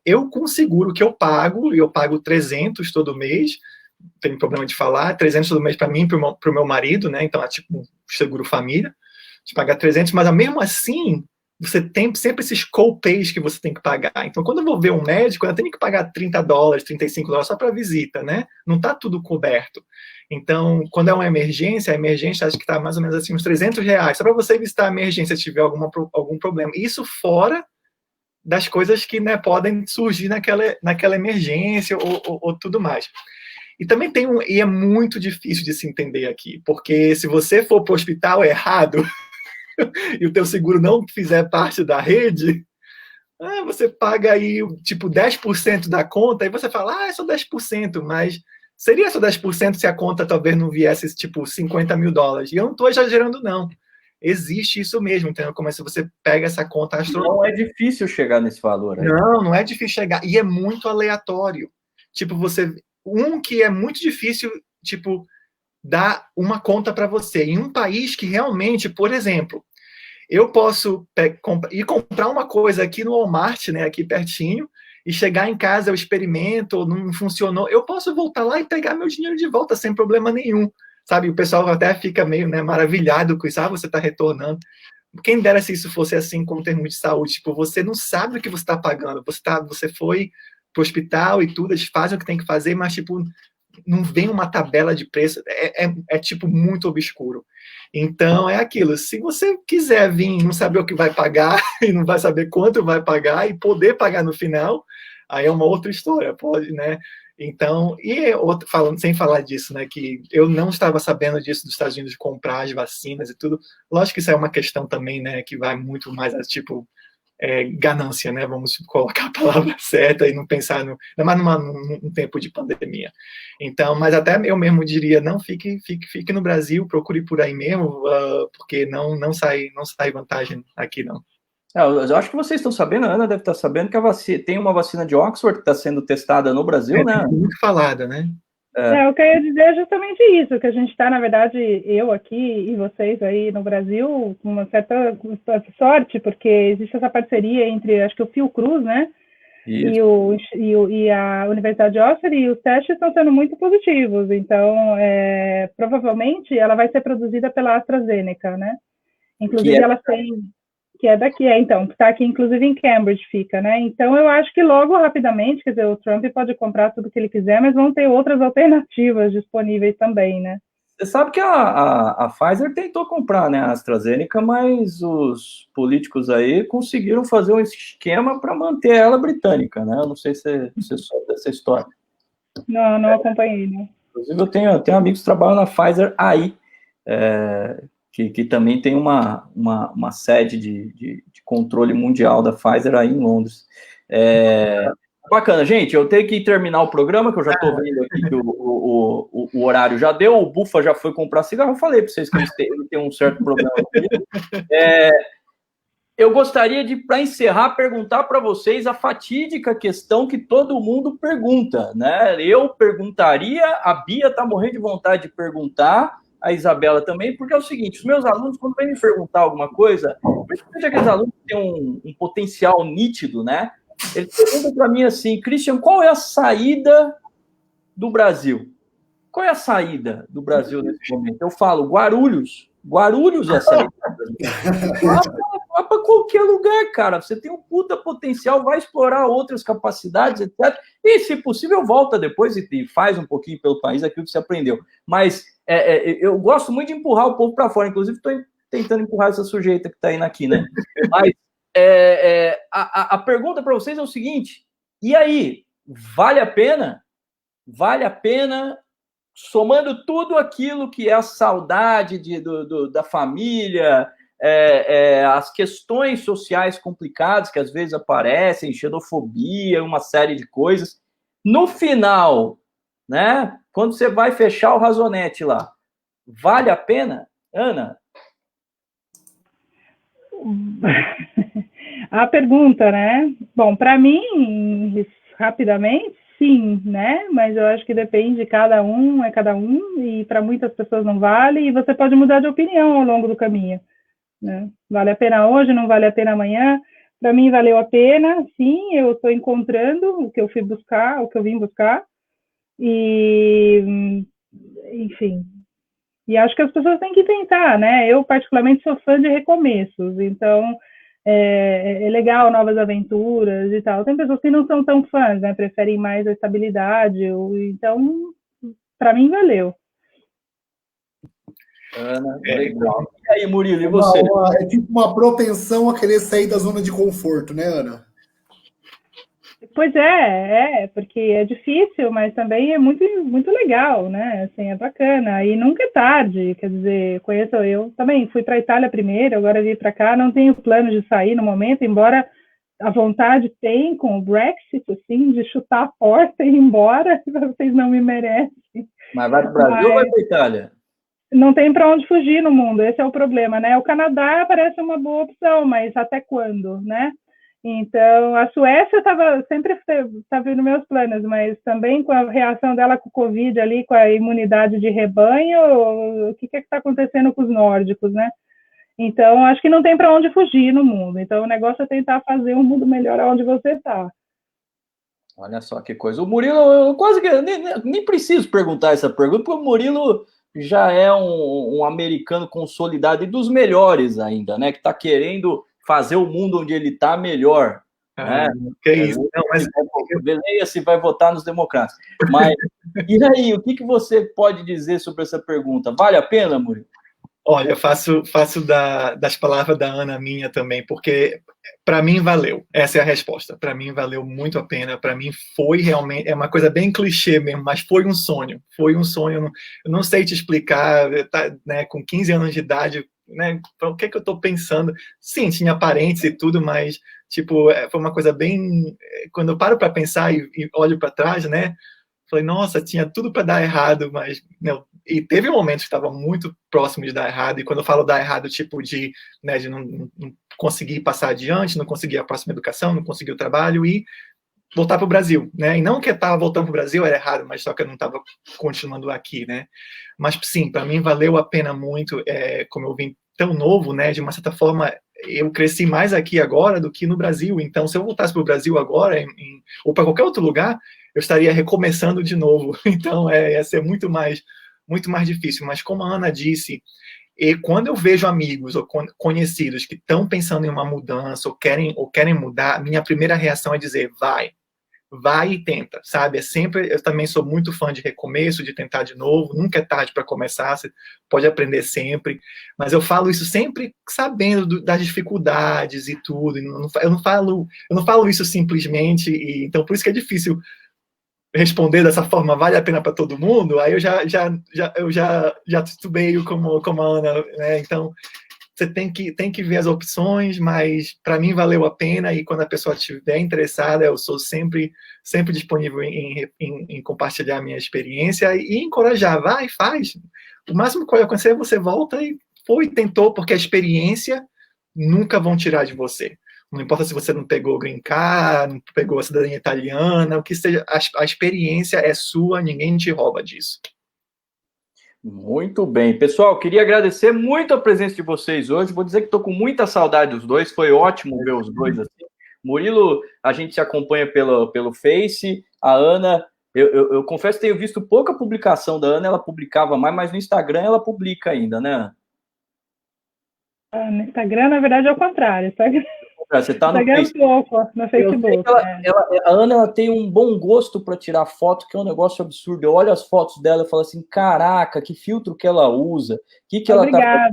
Eu com o seguro que eu pago 300 todo mês, não tem problema de falar, 300 todo mês para mim e para o meu marido, né? Então é tipo um seguro família, de pagar 300, mas mesmo assim, você tem sempre esses co-pays que você tem que pagar. Então, quando eu vou ver um médico, eu tenho que pagar $30, $35 só para visita, né? Não está tudo coberto. Então, quando é uma emergência, a emergência acho que está mais ou menos assim, uns R$300, só para você visitar a emergência se tiver algum problema. Isso fora das coisas que, né, podem surgir naquela emergência ou tudo mais. E também e é muito difícil de se entender aqui, porque se você for para o hospital errado e o teu seguro não fizer parte da rede, você paga aí, tipo, 10% da conta, e você fala, é só 10%, mas seria só 10% se a conta talvez não viesse, tipo, $50 mil. E eu não estou exagerando, não. Existe isso mesmo, entendeu? Como é se você pega essa conta astronômica. Não é difícil chegar nesse valor aí. Não é difícil chegar, e é muito aleatório. Tipo, que é muito difícil, tipo, dar uma conta para você. Em um país que realmente, por exemplo, eu posso ir comprar uma coisa aqui no Walmart, né, aqui pertinho, e chegar em casa, eu experimento, não funcionou, eu posso voltar lá e pegar meu dinheiro de volta sem problema nenhum, sabe? O pessoal até fica meio, né, maravilhado com isso, você está retornando. Quem dera se isso fosse assim com termos de saúde, tipo, você não sabe o que você está pagando, você foi pro hospital e tudo, eles fazem o que tem que fazer, mas, tipo, não vem uma tabela de preço, tipo, muito obscuro. Então, é aquilo, se você quiser vir e não saber o que vai pagar, e não vai saber quanto vai pagar, e poder pagar no final, aí é uma outra história, pode, né? Então, sem falar disso, né, que eu não estava sabendo disso dos Estados Unidos, de comprar as vacinas e tudo, lógico que isso é uma questão também, né, que vai muito mais, tipo, ganância, né? Vamos colocar a palavra certa e não pensar ainda mais num tempo de pandemia. Então, mas até eu mesmo diria, não fique no Brasil, procure por aí mesmo, porque não sai vantagem aqui, não. Eu acho que vocês estão sabendo, a Ana deve estar sabendo que tem uma vacina de Oxford que está sendo testada no Brasil, né? Muito falada, né? O que eu ia dizer é justamente isso, que a gente está, na verdade, eu aqui e vocês aí no Brasil, com uma certa sorte, porque existe essa parceria entre, acho que o Fiocruz, né? E a Universidade de Oxford, e os testes estão sendo muito positivos. Então, provavelmente, ela vai ser produzida pela AstraZeneca, né? Inclusive, elas têm... Que é daqui, então, que está aqui, inclusive, em Cambridge fica, né? Então, eu acho que logo, rapidamente, quer dizer, o Trump pode comprar tudo que ele quiser, mas vão ter outras alternativas disponíveis também, né? Você sabe que a Pfizer tentou comprar, né, a AstraZeneca, mas os políticos aí conseguiram fazer um esquema para manter ela britânica, né? Eu não sei se você soube dessa história. Não acompanhei, né? Inclusive, eu tenho amigos que trabalham na Pfizer aí, que também tem uma sede de controle mundial da Pfizer aí em Londres. Bacana, gente, eu tenho que terminar o programa, que eu já estou vendo aqui que o horário já deu, o Bufa já foi comprar cigarro, eu falei para vocês que ele tem um certo problema comigo. Eu gostaria de, para encerrar, perguntar para vocês a fatídica questão que todo mundo pergunta, né? Eu perguntaria, a Bia está morrendo de vontade de perguntar, a Isabela também, porque é o seguinte, os meus alunos, quando vêm me perguntar alguma coisa, principalmente aqueles alunos que têm um potencial nítido, né? Eles perguntam para mim assim, Christian, qual é a saída do Brasil? Qual é a saída do Brasil nesse momento? Eu falo, Guarulhos. Guarulhos é a saída do Brasil. Vai para qualquer lugar, cara. Você tem um puta potencial, vai explorar outras capacidades, etc. E, se possível, volta depois e faz um pouquinho pelo país aquilo que você aprendeu. Mas eu gosto muito de empurrar o povo para fora. Inclusive, estou tentando empurrar essa sujeita que está aí na quina. Mas a pergunta para vocês é o seguinte: e aí, vale a pena? Vale a pena, somando tudo aquilo que é a saudade da família, as questões sociais complicadas que às vezes aparecem, xenofobia, uma série de coisas. No final, né, quando você vai fechar o razonete lá, vale a pena, Ana? A pergunta, né? Bom, para mim, rapidamente, sim, né? Mas eu acho que depende, cada um é cada um, e para muitas pessoas não vale, e você pode mudar de opinião ao longo do caminho, né? Vale a pena hoje, não vale a pena amanhã? Para mim valeu a pena, sim, eu estou encontrando o que eu fui buscar, o que eu vim buscar, e, enfim, e acho que as pessoas têm que tentar, né? Eu, particularmente, sou fã de recomeços, então é legal novas aventuras e tal. Tem pessoas que não são tão fãs, né? Preferem mais a estabilidade, então, para mim, valeu. Ana, legal. E aí, Murilo, e você? É tipo uma propensão a querer sair da zona de conforto, né, Ana? Pois porque é difícil, mas também é muito, muito legal, né? Assim, é bacana. E nunca é tarde, quer dizer, eu também fui para a Itália primeiro, agora vim para cá, não tenho plano de sair no momento, embora a vontade tem com o Brexit, assim, de chutar a porta e ir embora, vocês não me merecem. Mas vai para o Brasil ou vai para a Itália? Não tem para onde fugir no mundo, esse é o problema, né? O Canadá parece uma boa opção, mas até quando, né? Então, a Suécia sempre estava nos meus planos, mas também com a reação dela com o Covid ali, com a imunidade de rebanho, o que está acontecendo com os nórdicos, né? Então, acho que não tem para onde fugir no mundo. Então, o negócio é tentar fazer um mundo melhor onde você está. Olha só que coisa. O Murilo, eu quase que nem preciso perguntar essa pergunta, porque o Murilo já é um americano consolidado e dos melhores ainda, né? Que está querendo fazer o mundo onde ele está melhor. Né? Que isso? Não, mas... Beleza, se vai votar nos democratas. Mas, e aí, o que você pode dizer sobre essa pergunta? Vale a pena, Murilo? Olha, eu faço das palavras da Ana minha também, porque para mim valeu. Essa é a resposta. Para mim valeu muito a pena. Para mim foi realmente, é uma coisa bem clichê mesmo, mas foi um sonho. Foi um sonho. Eu não sei te explicar, né, com 15 anos de idade, né, o que é que eu estou pensando? Sim, tinha parentes e tudo, mas tipo, foi uma coisa bem... Quando eu paro para pensar e olho para trás, né, Falei, nossa, tinha tudo para dar errado, mas não. E teve momentos que estava muito próximo de dar errado, e quando eu falo dar errado, tipo de, né, de não conseguir passar adiante, não conseguir a próxima educação, não conseguir o trabalho e voltar para o Brasil, né? E não que eu estava voltando para o Brasil era errado, mas só que eu não estava continuando aqui, né? Mas sim, para mim valeu a pena muito, como eu vim tão novo, né? De uma certa forma, eu cresci mais aqui agora do que no Brasil. Então, se eu voltasse para o Brasil agora, ou para qualquer outro lugar, eu estaria recomeçando de novo. Então, ia ser muito mais difícil. Mas como a Ana disse, e quando eu vejo amigos ou conhecidos que estão pensando em uma mudança ou querem mudar, minha primeira reação é dizer, vai e tenta, sabe? Eu também sou muito fã de recomeço, de tentar de novo, nunca é tarde para começar, você pode aprender sempre, mas eu falo isso sempre sabendo das dificuldades e tudo, eu não falo isso simplesmente, então por isso que é difícil responder dessa forma, vale a pena para todo mundo, aí eu já titubeio como a Ana, né? Então você tem que ver as opções, mas para mim valeu a pena, e quando a pessoa estiver interessada, eu sou sempre disponível em compartilhar a minha experiência e encorajar, vai, faz. O máximo que pode acontecer é você volta e tentou, porque a experiência nunca vão tirar de você. Não importa se você não pegou o Green Card, não pegou a cidadania italiana, o que seja, a experiência é sua, ninguém te rouba disso. Muito bem. Pessoal, queria agradecer muito a presença de vocês hoje. Vou dizer que estou com muita saudade dos dois. Foi ótimo ver os dois assim. Murilo, a gente se acompanha pelo Face. A Ana, eu confesso que tenho visto pouca publicação da Ana. Ela publicava mais, mas no Instagram ela publica ainda, né? No Instagram, na verdade, é o contrário. Você está no Facebook. No Facebook. A Ana ela tem um bom gosto para tirar foto, que é um negócio absurdo. Eu olho as fotos dela e falo assim, caraca, que filtro que ela usa. Obrigada.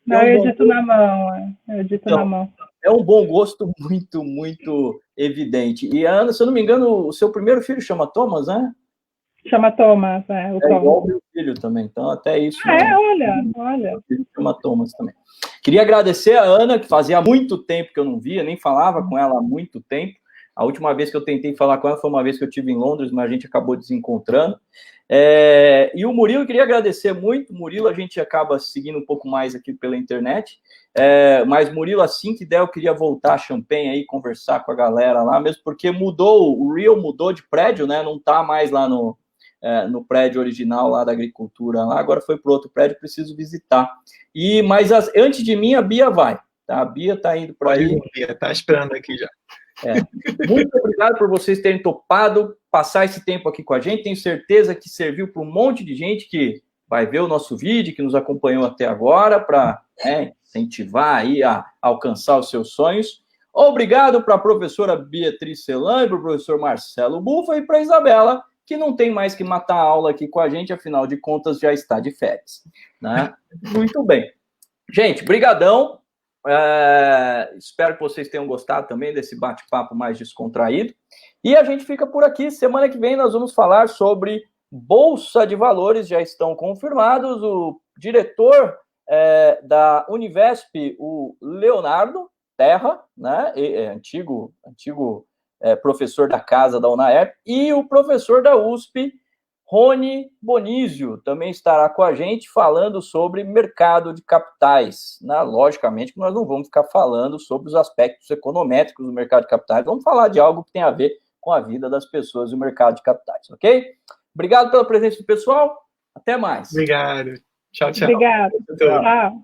Não, eu edito na mão. Na mão. É um bom gosto muito, muito evidente. E, Ana, se eu não me engano, o seu primeiro filho chama Thomas, né? Chama Thomas, o Thomas. Igual o meu filho também, então até isso. Olha. Meu filho chama Thomas também. Queria agradecer a Ana, que fazia muito tempo que eu não via, nem falava com ela há muito tempo. A última vez que eu tentei falar com ela foi uma vez que eu estive em Londres, mas a gente acabou desencontrando. E o Murilo, eu queria agradecer muito. Murilo, a gente acaba seguindo um pouco mais aqui pela internet. Mas, Murilo, assim que der, eu queria voltar a Champaign aí, conversar com a galera lá, mesmo porque o Rio mudou de prédio, né? Não está mais lá no prédio original lá da agricultura, lá, agora foi para outro prédio, preciso visitar. Mas antes de mim, a Bia vai, tá? A Bia está indo para aí. Bia, está esperando aqui já. Muito obrigado por vocês terem topado passar esse tempo aqui com a gente, tenho certeza que serviu para um monte de gente que vai ver o nosso vídeo, que nos acompanhou até agora, para incentivar aí a alcançar os seus sonhos. Obrigado para a professora Beatriz Celan, para o professor Marcelo Bufa e para a Isabela, que não tem mais que matar a aula aqui com a gente, afinal de contas já está de férias, né? Muito bem. Gente, brigadão. Espero que vocês tenham gostado também desse bate-papo mais descontraído. E a gente fica por aqui. Semana que vem nós vamos falar sobre Bolsa de Valores, já estão confirmados. O diretor da Univesp, o Leonardo Terra, né? Antigo professor da casa da UNAERP, e o professor da USP, Rony Bonizio, também estará com a gente falando sobre mercado de capitais. Logicamente que nós não vamos ficar falando sobre os aspectos econométricos do mercado de capitais, vamos falar de algo que tem a ver com a vida das pessoas e o mercado de capitais, ok? Obrigado pela presença do pessoal, até mais. Obrigado. Tchau, tchau. Obrigado. Tchau.